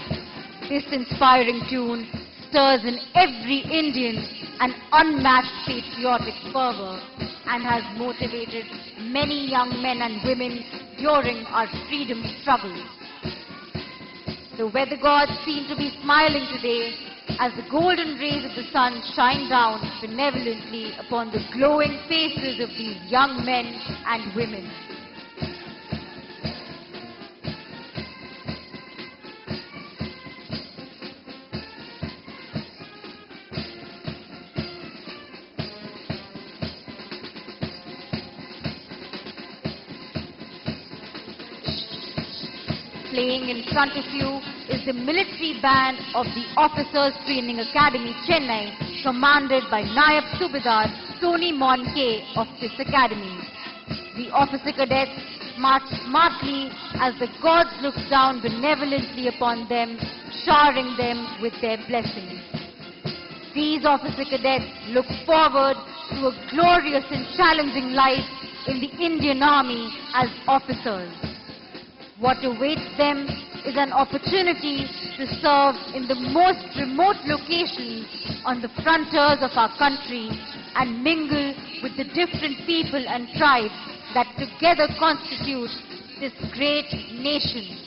This inspiring tune stirs in every Indian an unmatched patriotic fervor and has motivated many young men and women during our freedom struggles. The weather gods seem to be smiling today as the golden rays of the sun shine down benevolently upon the glowing faces of these young men and women. Playing in front of you is the military band of the Officers Training Academy, Chennai, commanded by Nayab Subedar Tony Monke of this academy. The officer cadets march smartly as the gods look down benevolently upon them, showering them with their blessings. These officer cadets look forward to a glorious and challenging life in the Indian Army as officers. What awaits them is an opportunity to serve in the most remote locations on the frontiers of our country and mingle with the different people and tribes that together constitute this great nation.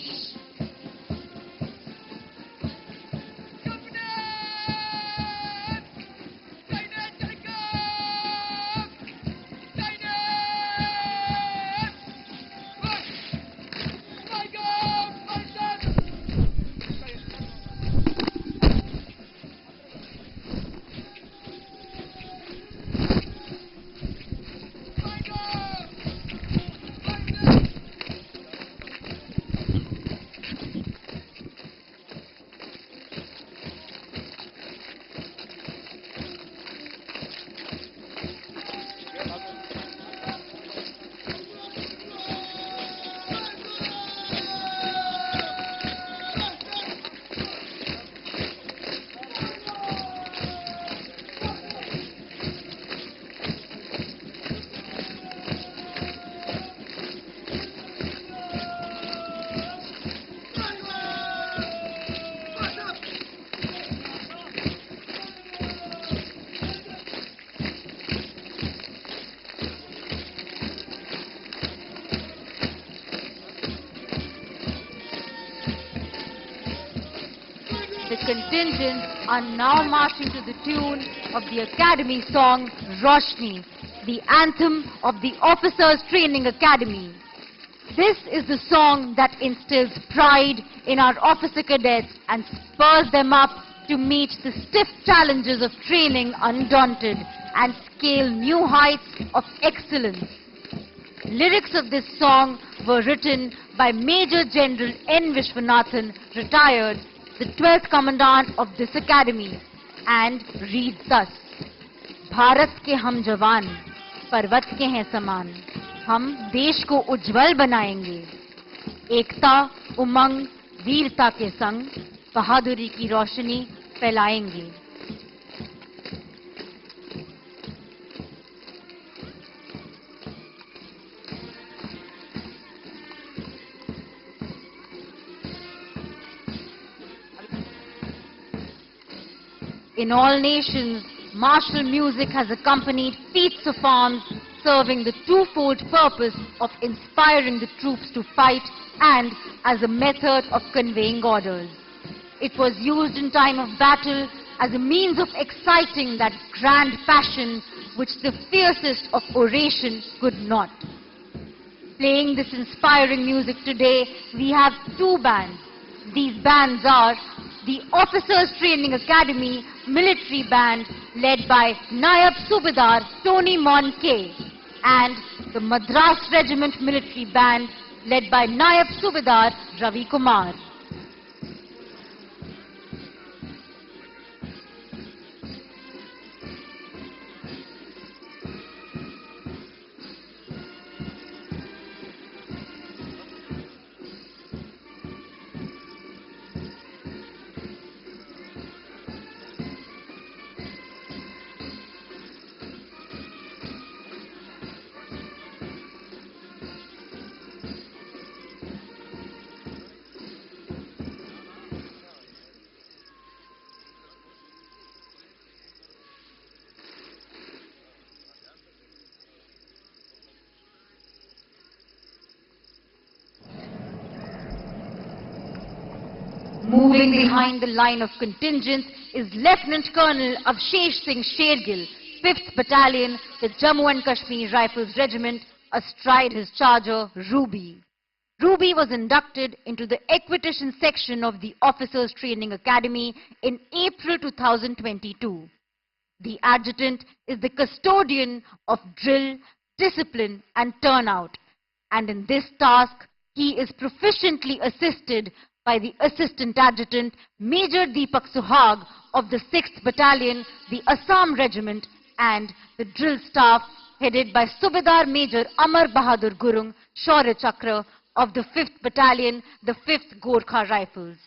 contingents are now marching to the tune of the Academy song Roshni, the anthem of the Officers Training Academy. This is the song that instills pride in our officer cadets and spurs them up to meet the stiff challenges of training undaunted and scale new heights of excellence. Lyrics of this song were written by Major General N. Vishwanathan, retired, the 12th Commandant of this Academy, and reads thus. Bharat के हम जवान, पर्वत के हैं समान, हम देश को उज्जवल बनाएंगे, एकता, उमंग, वीरता के संग, बहादुरी की रोशनी फैलाएंगे. In all nations, martial music has accompanied feats of arms, serving the twofold purpose of inspiring the troops to fight and as a method of conveying orders. It was used in time of battle as a means of exciting that grand passion which the fiercest of oration could not. Playing this inspiring music today, we have two bands. These bands are the Officers Training Academy Military Band led by Nayab Subedar Tony Mon K and the Madras Regiment Military Band led by Nayab Subedar Ravi Kumar. Moving behind the line of contingents is Lieutenant Colonel Avshesh Singh Shergill, 5th Battalion, the Jammu and Kashmir Rifles Regiment, astride his charger, Ruby. Ruby was inducted into the Equitation section of the Officers Training Academy in April 2022. The adjutant is the custodian of drill, discipline and turnout, and in this task he is proficiently assisted by the Assistant Adjutant Major Deepak Suhag of the 6th Battalion, the Assam Regiment, and the drill staff headed by Subedar Major Amar Bahadur Gurung Shaurya Chakra of the 5th Battalion, the 5th Gorkha Rifles.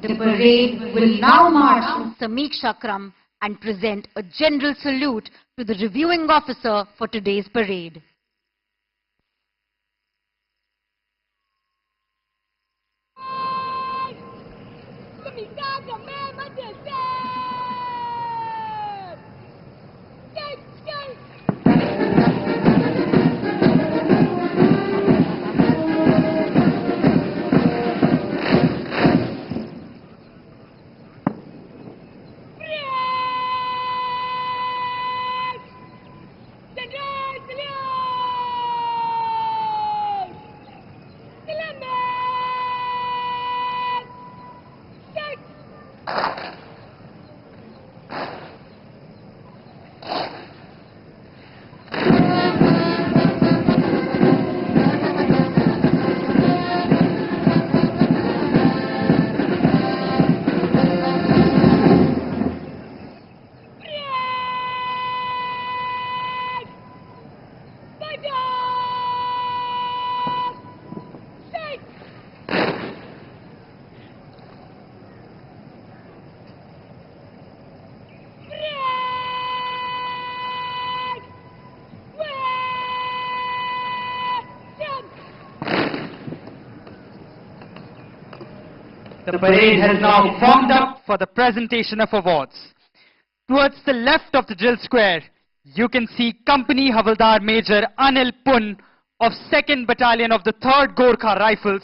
The parade will now march in Samiksha Kram and present a general salute to the reviewing officer for today's parade. The parade has now formed up for the presentation of awards. Towards the left of the drill square, you can see Company Havaldar Major Anil Pun of 2nd Battalion of the 3rd Gorkha Rifles,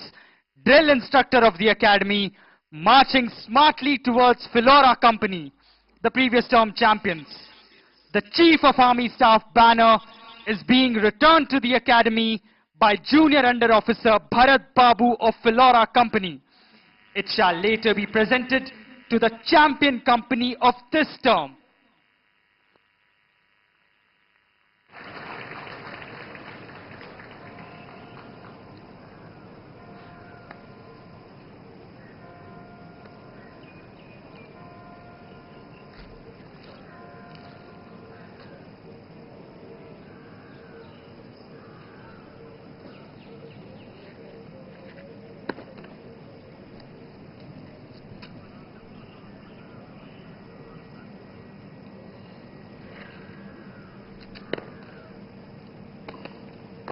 drill instructor of the academy, marching smartly towards Philora Company, the previous term champions. The Chief of Army Staff banner is being returned to the academy by Junior Under Officer Bharat Babu of Philora Company. It shall later be presented to the champion company of this term.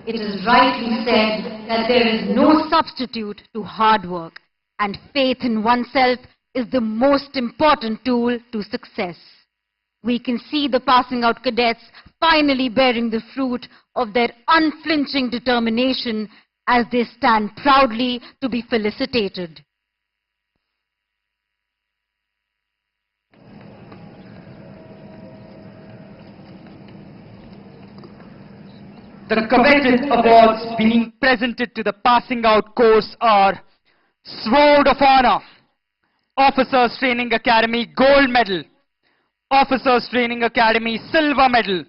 It is rightly said that there is no substitute to hard work, and faith in oneself is the most important tool to success. We can see the passing out cadets finally bearing the fruit of their unflinching determination as they stand proudly to be felicitated. The coveted awards being presented to the passing out course are Sword of Honor, Officers Training Academy Gold Medal, Officers Training Academy Silver Medal,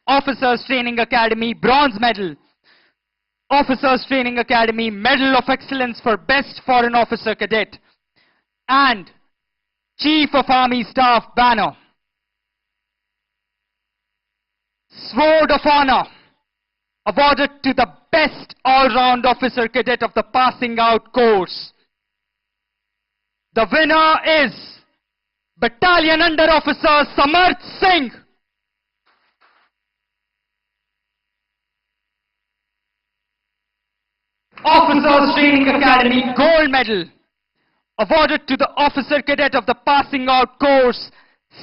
Officers Training Academy Bronze Medal, Officers Training Academy Medal of Excellence for Best Foreign Officer Cadet, and Chief of Army Staff banner. Sword of Honor, awarded to the best all-round officer cadet of the passing out course. The winner is Battalion Under Officer Samarth Singh. Officers Training Academy Gold Medal, awarded to the officer cadet of the passing out course,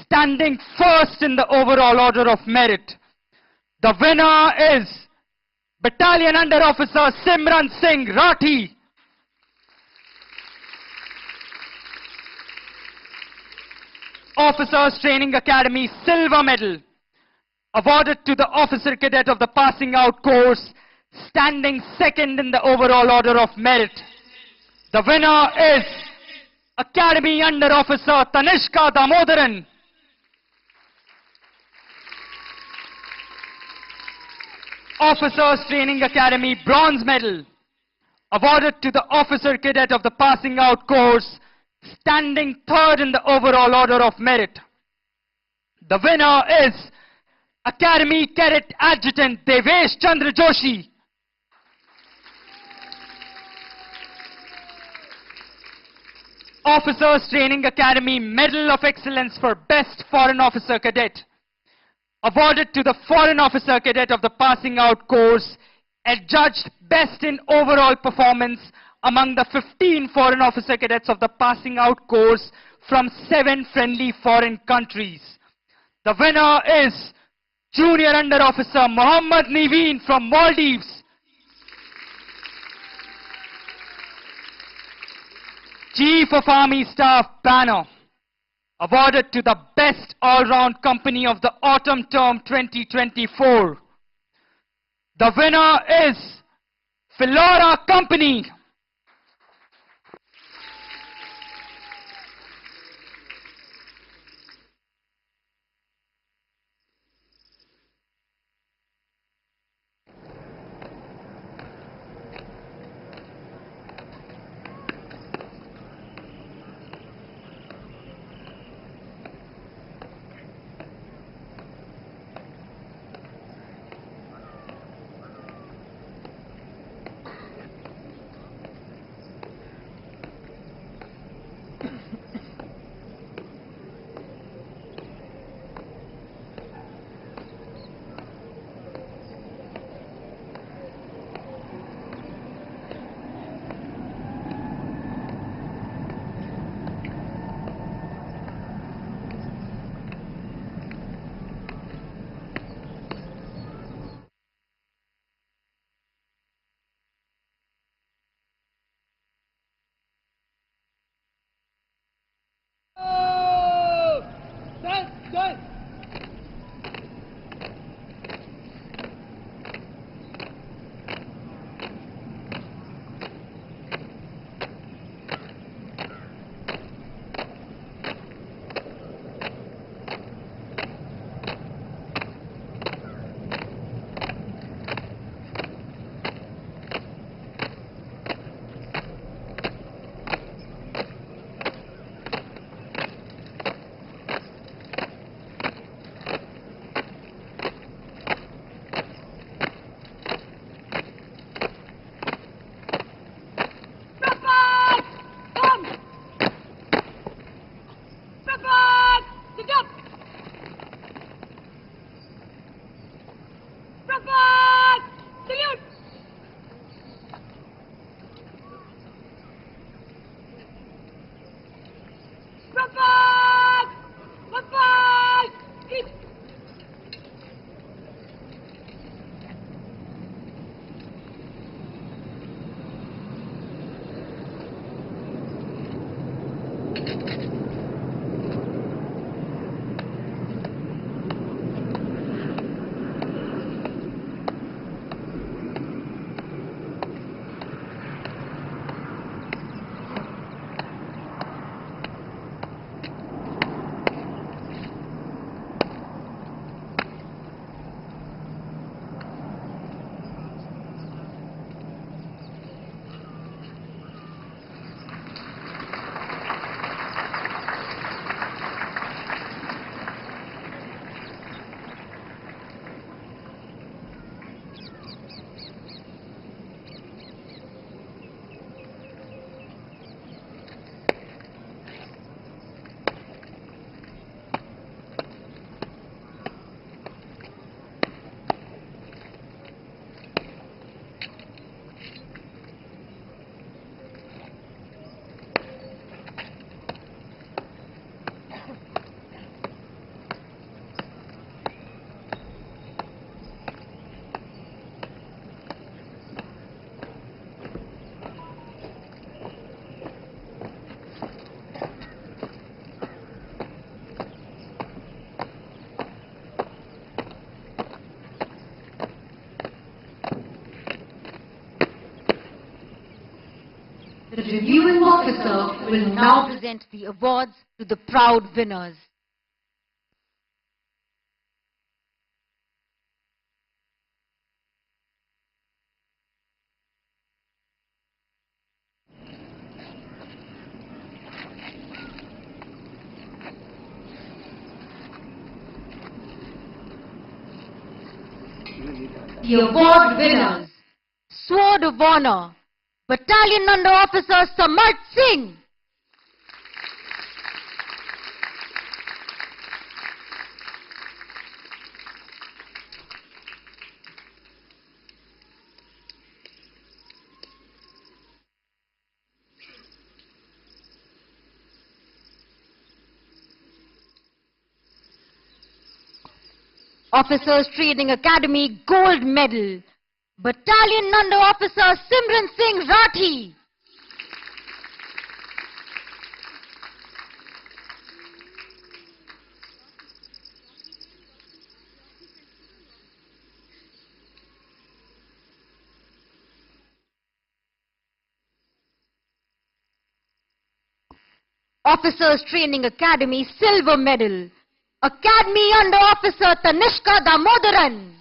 standing first in the overall order of merit. The winner is Battalion Under Officer Simran Singh Rathi. Officers Training Academy Silver Medal, awarded to the officer cadet of the passing out course, standing second in the overall order of merit. The winner is Academy Under Officer Tanishka Damodaran. Officers Training Academy Bronze Medal, awarded to the officer cadet of the passing out course, standing third in the overall order of merit. The winner is Academy Cadet Adjutant Devesh Chandra Joshi. Officers Training Academy Medal of Excellence for Best Foreign Officer Cadet, awarded to the Foreign Officer Cadet of the Passing Out course, adjudged best in overall performance among the 15 Foreign Officer Cadets of the Passing Out course from 7 friendly foreign countries. The winner is Junior Under Officer Mohammad Niveen from Maldives. Chief of Army Staff Banner, awarded to the Best All-Round Company of the Autumn Term 2024. The winner is Philora Company. The reviewing officer will now present the awards to the proud winners. The award winners: Sword of Honor, Battalion Under Officer Samarth Singh. Officers Training Academy Gold Medal, Battalion Under Officer Simran Singh Rathi. Officers Training Academy Silver Medal, Academy Under Officer Tanishka Damodaran.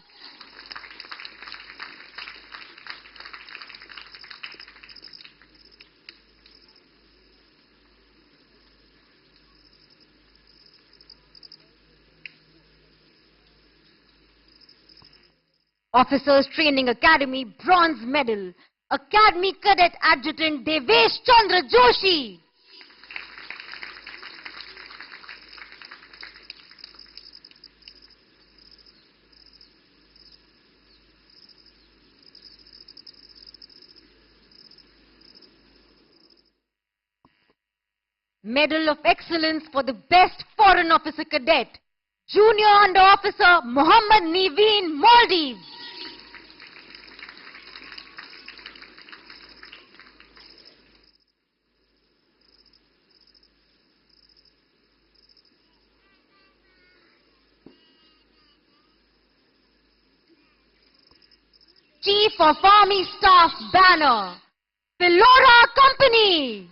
Officers Training Academy Bronze Medal, Academy Cadet Adjutant Devesh Chandra Joshi. Medal of Excellence for the Best Foreign Officer Cadet, Junior Under Officer Mohammad Niveen, Maldives. Chief of Army Staff Banner, Pelora Company.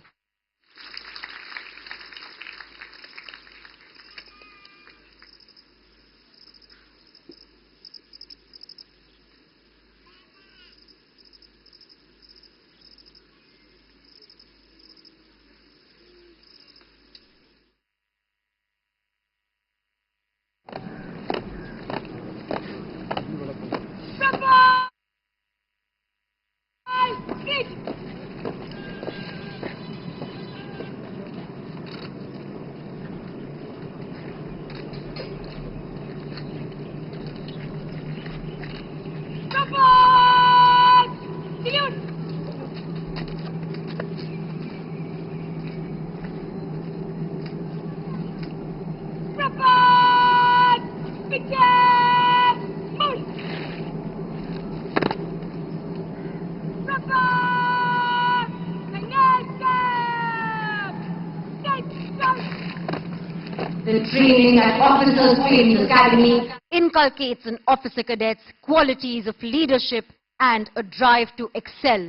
The training at Officers Training Academy inculcates in officer cadets qualities of leadership and a drive to excel.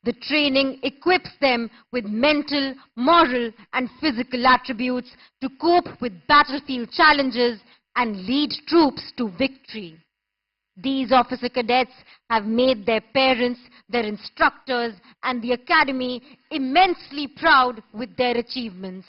The training equips them with mental, moral and physical attributes to cope with battlefield challenges and lead troops to victory. These officer cadets have made their parents, their instructors and the academy immensely proud with their achievements.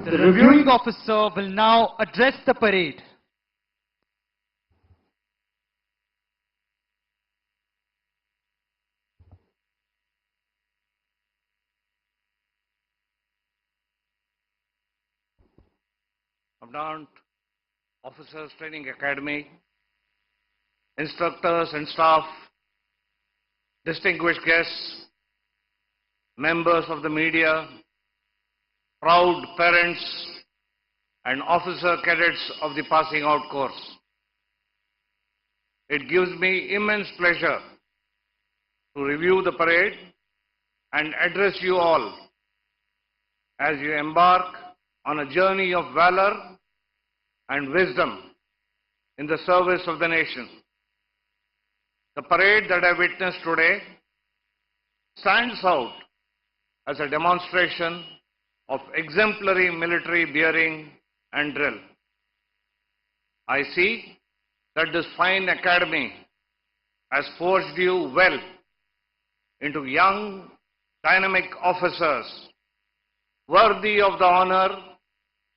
The reviewing officer will now address the parade. Commandant, Officers Training Academy, instructors and staff, distinguished guests, members of the media, proud parents and officer cadets of the passing out course. It gives me immense pleasure to review the parade and address you all as you embark on a journey of valor and wisdom in the service of the nation. The parade that I witnessed today stands out as a demonstration of exemplary military bearing and drill. I see that this fine academy has forged you well into young, dynamic officers worthy of the honor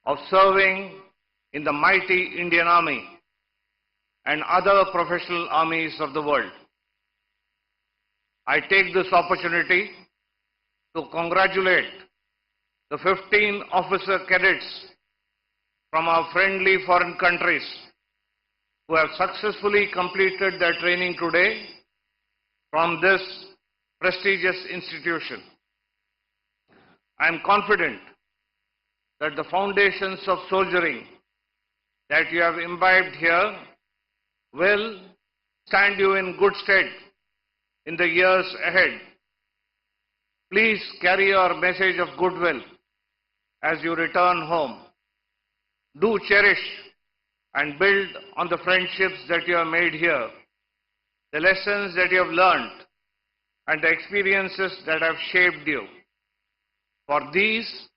of serving in the mighty Indian Army and other professional armies of the world. I take this opportunity to congratulate the 15 officer cadets from our friendly foreign countries who have successfully completed their training today from this prestigious institution. I am confident that the foundations of soldiering that you have imbibed here will stand you in good stead in the years ahead. Please carry your message of goodwill as you return home. Do cherish and build on the friendships that you have made here, the lessons that you have learned, and the experiences that have shaped you. For these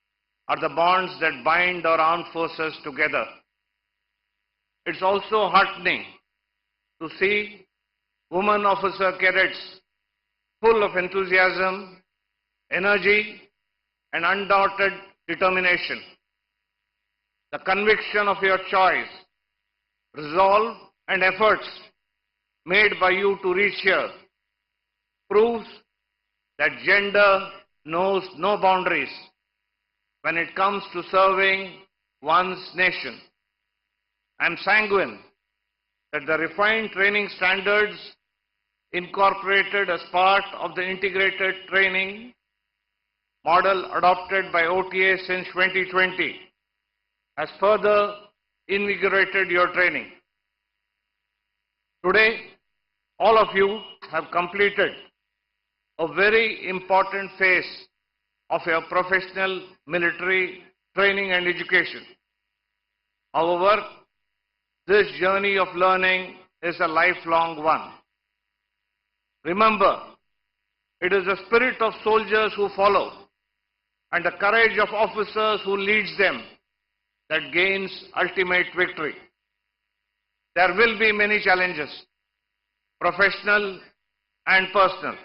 are the bonds that bind our armed forces together. It's also heartening to see women officer cadets full of enthusiasm, energy, and undoubted determination. The conviction of your choice, resolve, and efforts made by you to reach here proves that gender knows no boundaries when it comes to serving one's nation. I am sanguine that the refined training standards incorporated as part of the integrated training model adopted by OTA since 2020 has further invigorated your training. Today, all of you have completed a very important phase of your professional military training and education. However, this journey of learning is a lifelong one. Remember, it is the spirit of soldiers who follow and the courage of officers who leads them that gains ultimate victory. There will be many challenges, professional and personal,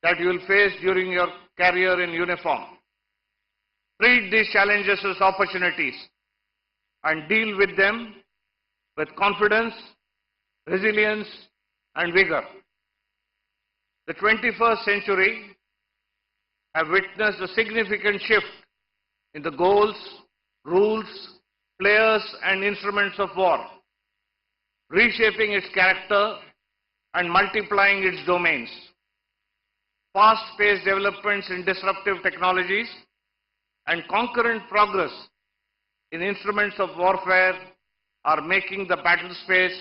that you will face during your career in uniform. Treat these challenges as opportunities and deal with them with confidence, resilience, and vigor. The 21st century have witnessed a significant shift in the goals, rules, players, and instruments of war, reshaping its character and multiplying its domains. Fast-paced developments in disruptive technologies and concurrent progress in instruments of warfare are making the battle space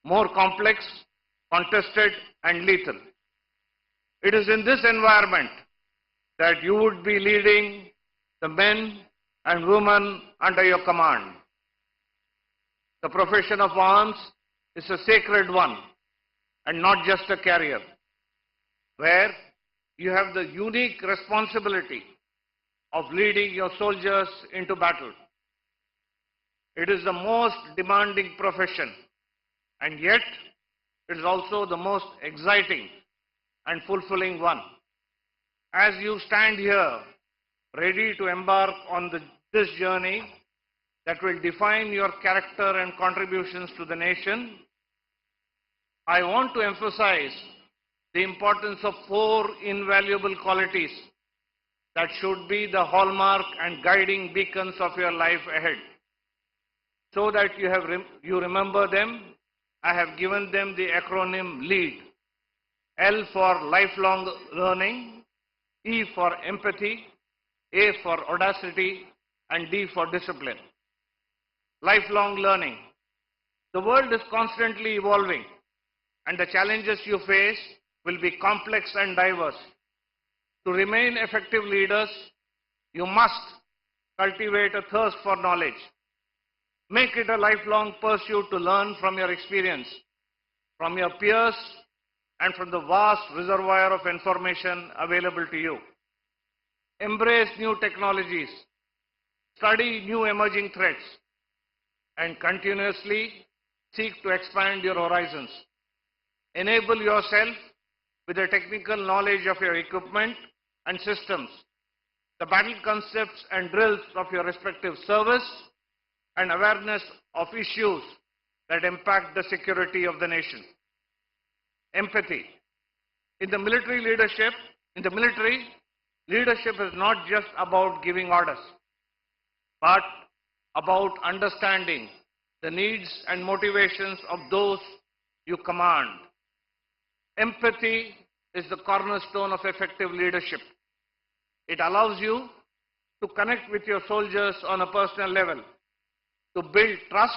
more complex, contested, and lethal. It is in this environment that you would be leading the men and women under your command. The profession of arms is a sacred one and not just a career, where you have the unique responsibility of leading your soldiers into battle. It is the most demanding profession, and yet it is also the most exciting and fulfilling one. As you stand here, ready to embark on this journey that will define your character and contributions to the nation, I want to emphasize the importance of 4 invaluable qualities that should be the hallmark and guiding beacons of your life ahead. So that you remember them, I have given them the acronym LEAD. L for lifelong learning, E for empathy, A for audacity, and D for discipline. Lifelong learning. The world is constantly evolving, and the challenges you face will be complex and diverse. To remain effective leaders, you must cultivate a thirst for knowledge. Make it a lifelong pursuit to learn from your experience, from your peers, and from the vast reservoir of information available to you. Embrace new technologies, study new emerging threats, and continuously seek to expand your horizons. Enable yourself with the technical knowledge of your equipment and systems, the battle concepts and drills of your respective service, and awareness of issues that impact the security of the nation. Empathy. In the military, leadership is not just about giving orders, but about understanding the needs and motivations of those you command. Empathy is the cornerstone of effective leadership. It allows you to connect with your soldiers on a personal level, to build trust,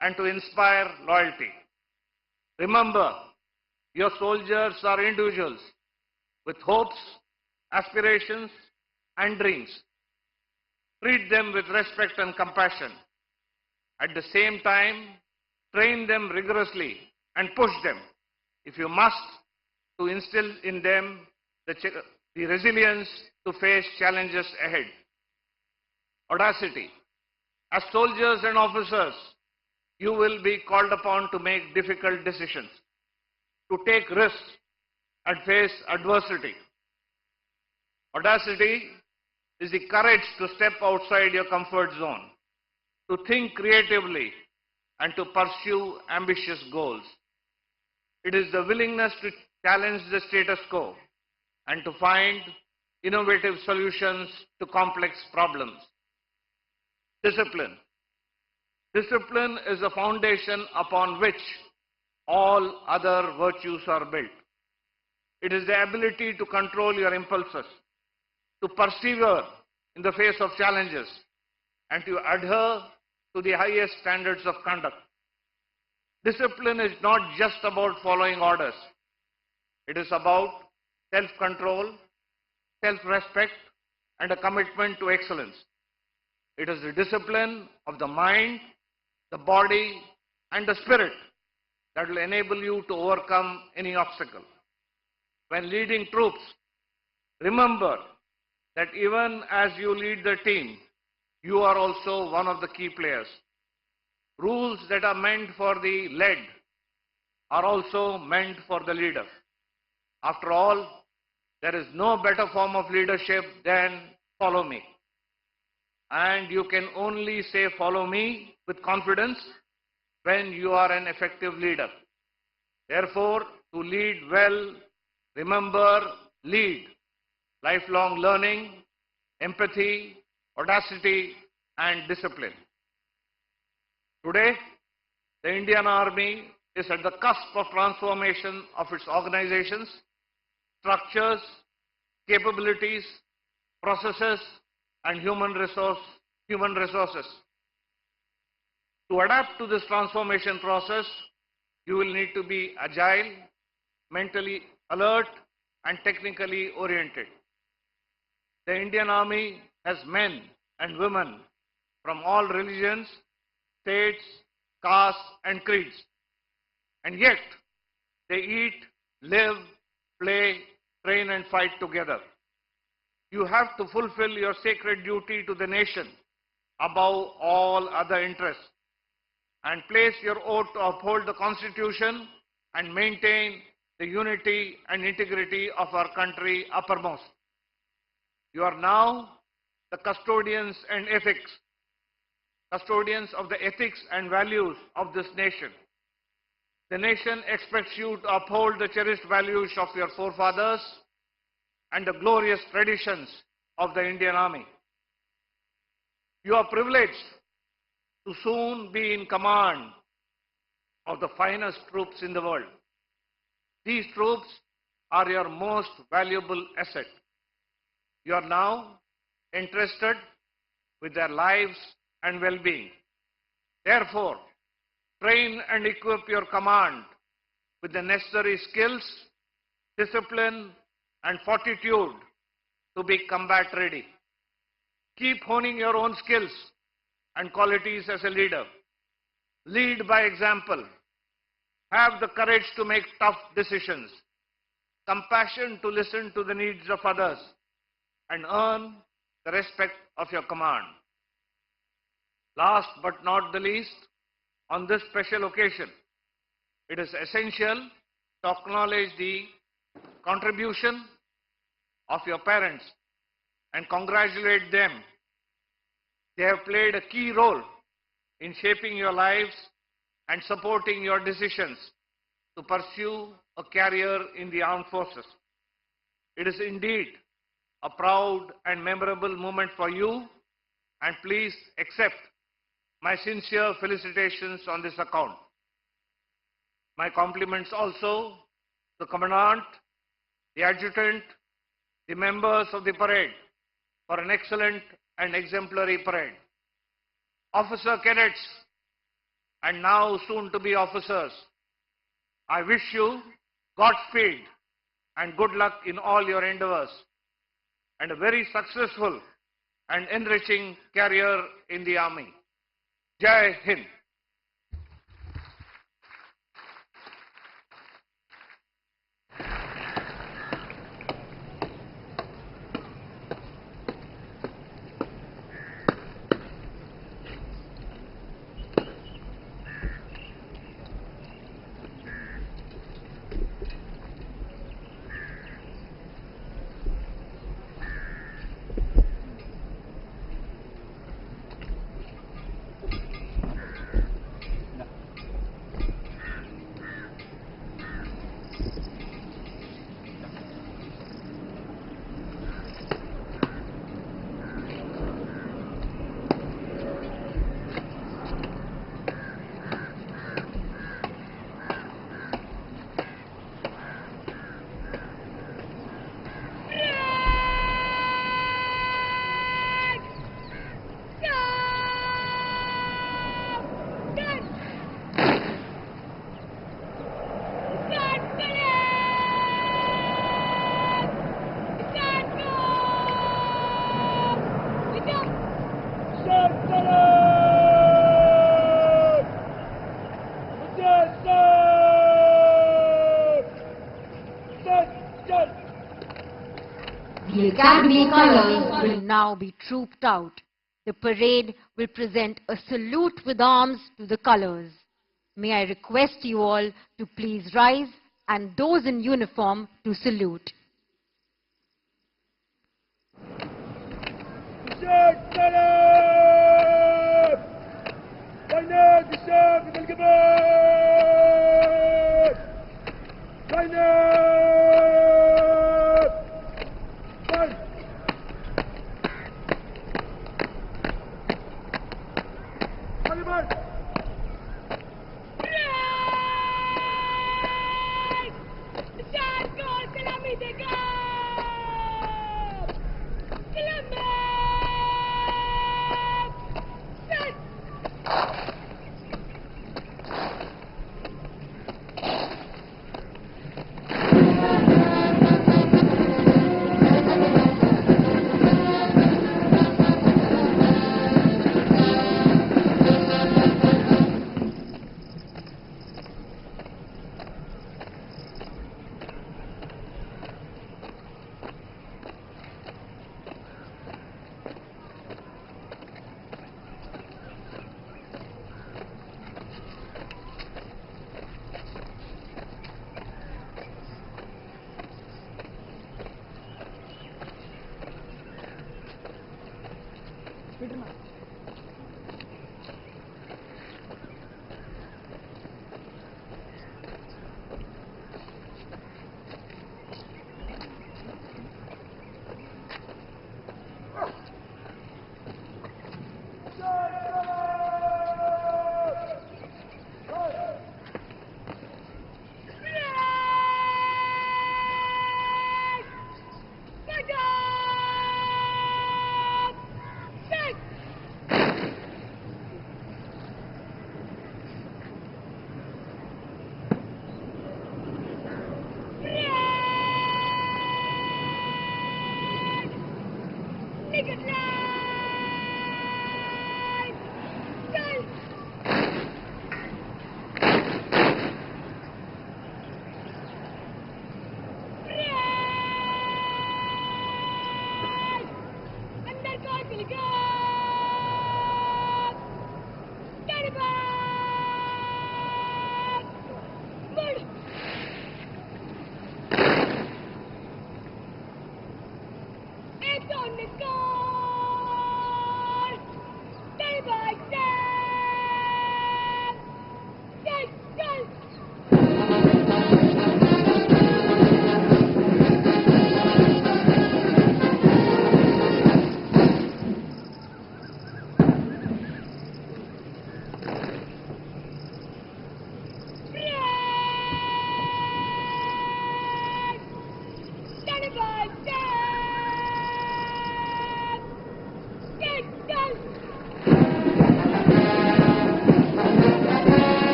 and to inspire loyalty. Remember, your soldiers are individuals with hopes, aspirations, and dreams. Treat them with respect and compassion. At the same time, train them rigorously and push them, if you must, to instill in them the resilience to face challenges ahead. Audacity. As soldiers and officers, you will be called upon to make difficult decisions, to take risks, and face adversity. Audacity is the courage to step outside your comfort zone, to think creatively, and to pursue ambitious goals. It is the willingness to challenge the status quo and to find innovative solutions to complex problems. Discipline. Discipline is the foundation upon which all other virtues are built. It is the ability to control your impulses, to persevere in the face of challenges, and to adhere to the highest standards of conduct. Discipline is not just about following orders. It is about self-control, self-respect, and a commitment to excellence. It is the discipline of the mind, the body, and the spirit that will enable you to overcome any obstacle. When leading troops, remember that even as you lead the team, you are also one of the key players. Rules that are meant for the led are also meant for the leader. After all, there is no better form of leadership than follow me. And you can only say follow me with confidence when you are an effective leader. Therefore, to lead well, remember, lead. Lifelong learning, empathy, audacity, and discipline. Today, the Indian Army is at the cusp of transformation of its organizations, structures, capabilities, processes, and human resources. To adapt to this transformation process, you will need to be agile, mentally alert, and technically oriented. The Indian Army has men and women from all religions, states, castes, and creeds. And yet, they eat, live, play, train, and fight together. You have to fulfill your sacred duty to the nation above all other interests and place your oath to uphold the Constitution and maintain the unity and integrity of our country uppermost. You are now the custodians of the ethics and values of this nation. The nation expects you to uphold the cherished values of your forefathers and the glorious traditions of the Indian Army. You are privileged to soon be in command of the finest troops in the world. These troops are your most valuable asset. You are now entrusted with their lives and well-being. Therefore, train and equip your command with the necessary skills, discipline, and fortitude to be combat ready. Keep honing your own skills and qualities as a leader. Lead by example. Have the courage to make tough decisions, compassion to listen to the needs of others, and earn the respect of your command. Last but not the least, on this special occasion, it is essential to acknowledge the contribution of your parents and congratulate them. They have played a key role in shaping your lives and supporting your decisions to pursue a career in the armed forces. It is indeed a proud and memorable moment for you, and please accept my sincere felicitations on this account. My compliments also to the Commandant, the Adjutant, the members of the parade for an excellent and exemplary parade. Officer cadets and now soon to be officers, I wish you Godspeed and good luck in all your endeavors and a very successful and enriching career in the army. Jai Hind. The Academy colours will now be trooped out. The parade will present a salute with arms to the colours. May I request you all to please rise and those in uniform to salute.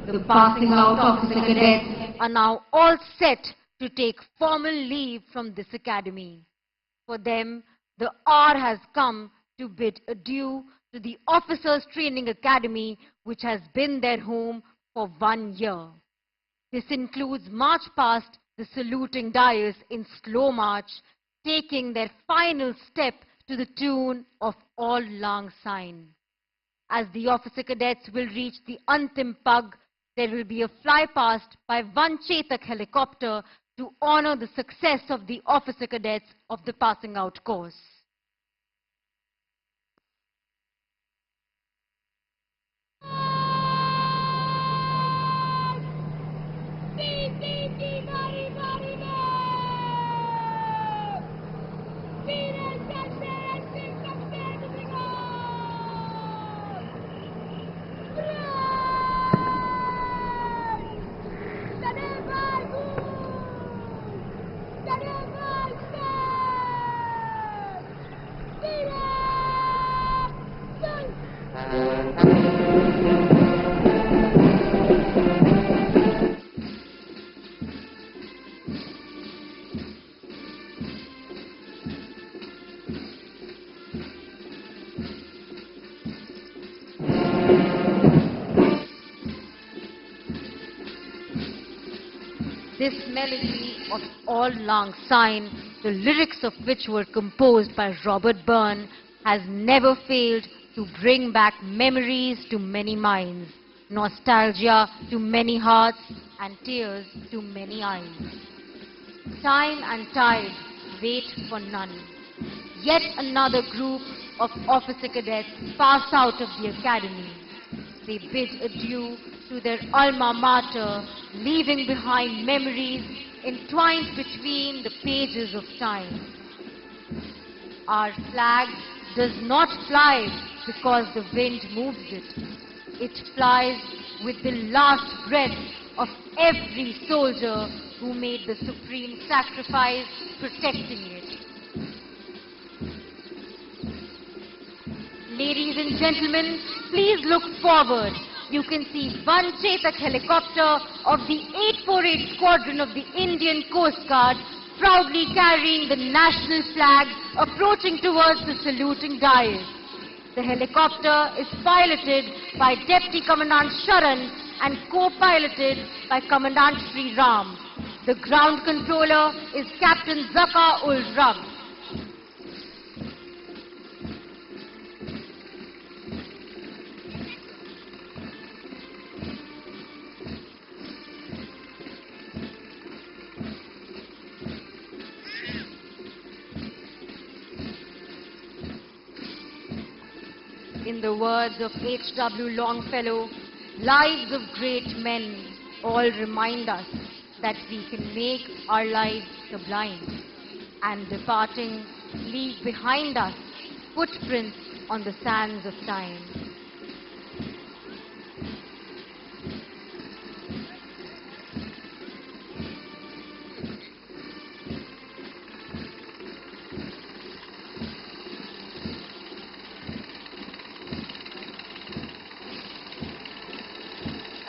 The passing out officer cadets are now all set to take formal leave from this academy. For them, the hour has come to bid adieu to the Officers Training Academy, which has been their home for 1 year. This includes march past the saluting dais in slow march, taking their final step to the tune of All Lang Syne. As the officer cadets will reach the Antim Pug, there will be a flypast by one Chetak helicopter to honor the success of the officer cadets of the passing out course. This melody of Auld Lang Syne, the lyrics of which were composed by Robert Byrne, has never failed to bring back memories to many minds, nostalgia to many hearts, and tears to many eyes. Time and tide wait for none. Yet another group of officer cadets pass out of the academy. They bid adieu to their alma mater, leaving behind memories entwined between the pages of time. Our flag does not fly because the wind moves it. It flies with the last breath of every soldier who made the supreme sacrifice protecting it. Ladies and gentlemen, please look forward. You can see one Chetak helicopter of the 848 Squadron of the Indian Coast Guard proudly carrying the national flag approaching towards the saluting dais. The helicopter is piloted by Deputy Commandant Sharan and co-piloted by Commandant Sri Ram. The ground controller is Captain Zaka ul Rab. In the words of H.W. Longfellow, lives of great men all remind us that we can make our lives sublime, and departing, leave behind us footprints on the sands of time.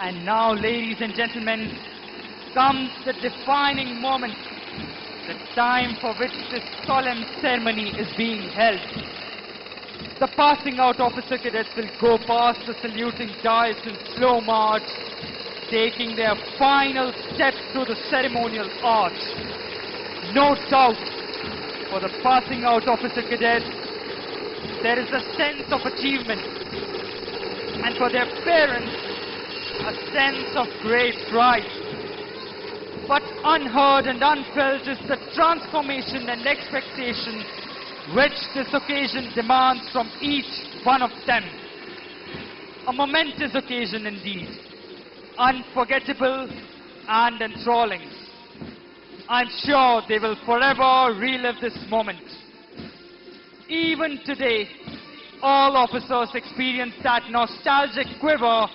And now, ladies and gentlemen, comes the defining moment, the time for which this solemn ceremony is being held. The passing out officer cadets will go past the saluting dais in slow march, taking their final step through the ceremonial arch. No doubt, for the passing out officer cadets, there is a sense of achievement, and for their parents, a sense of great pride. But unheard and unfelt is the transformation and expectation which this occasion demands from each one of them. A momentous occasion indeed, unforgettable and enthralling. I'm sure they will forever relive this moment. Even today, all officers experience that nostalgic quiver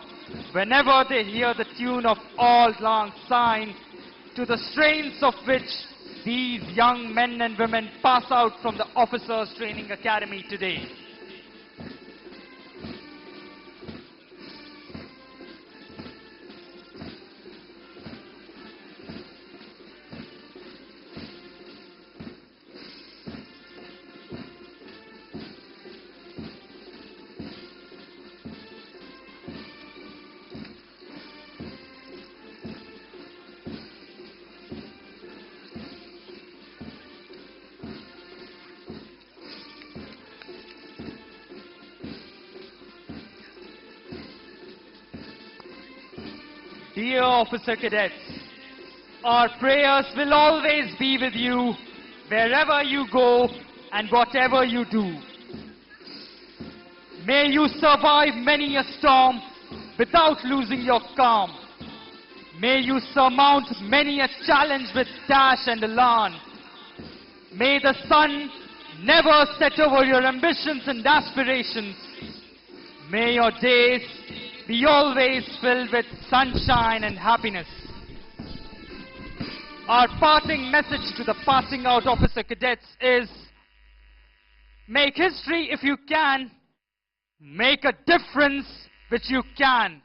whenever they hear the tune of Auld Lang Syne, to the strains of which these young men and women pass out from the Officers Training Academy today. Dear officer cadets, our prayers will always be with you wherever you go and whatever you do. May you survive many a storm without losing your calm. May you surmount many a challenge with dash and elan. May the sun never set over your ambitions and aspirations. May your days be always filled with sunshine and happiness. Our parting message to the passing out officer cadets is, make history if you can, make a difference which you can.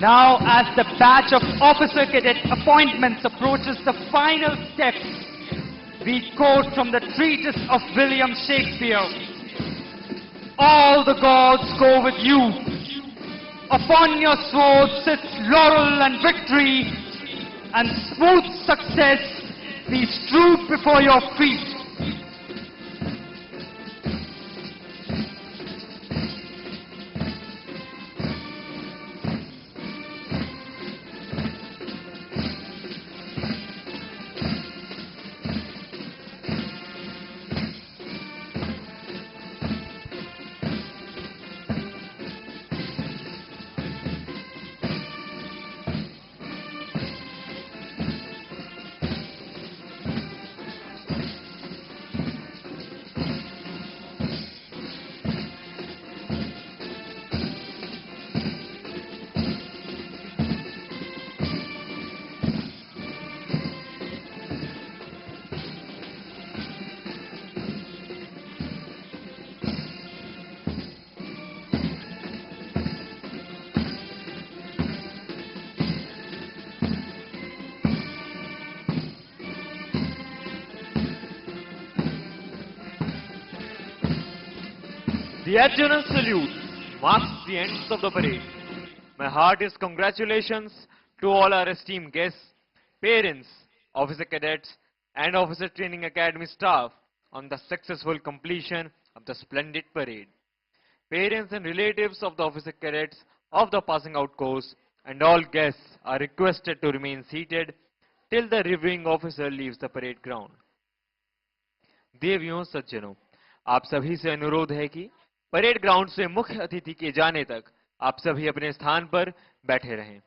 Now, as the batch of officer cadet appointments approaches the final steps, we quote from the treatise of William Shakespeare. All the gods go with you. Upon your sword sits laurel and victory, and smooth success be strewed before your feet. The adjutant salute marks the end of the parade. My heartiest congratulations to all our esteemed guests, parents, officer cadets, and officer training academy staff on the successful completion of the splendid parade. Parents and relatives of the officer cadets of the passing out course and all guests are requested to remain seated till the reviewing officer leaves the parade ground. देवियों सज्जनों, आप सभी से अनुरोध है कि parade ground से मुख्य अतिथि के जाने तक आप सभी अपने स्थान पर बैठे रहें।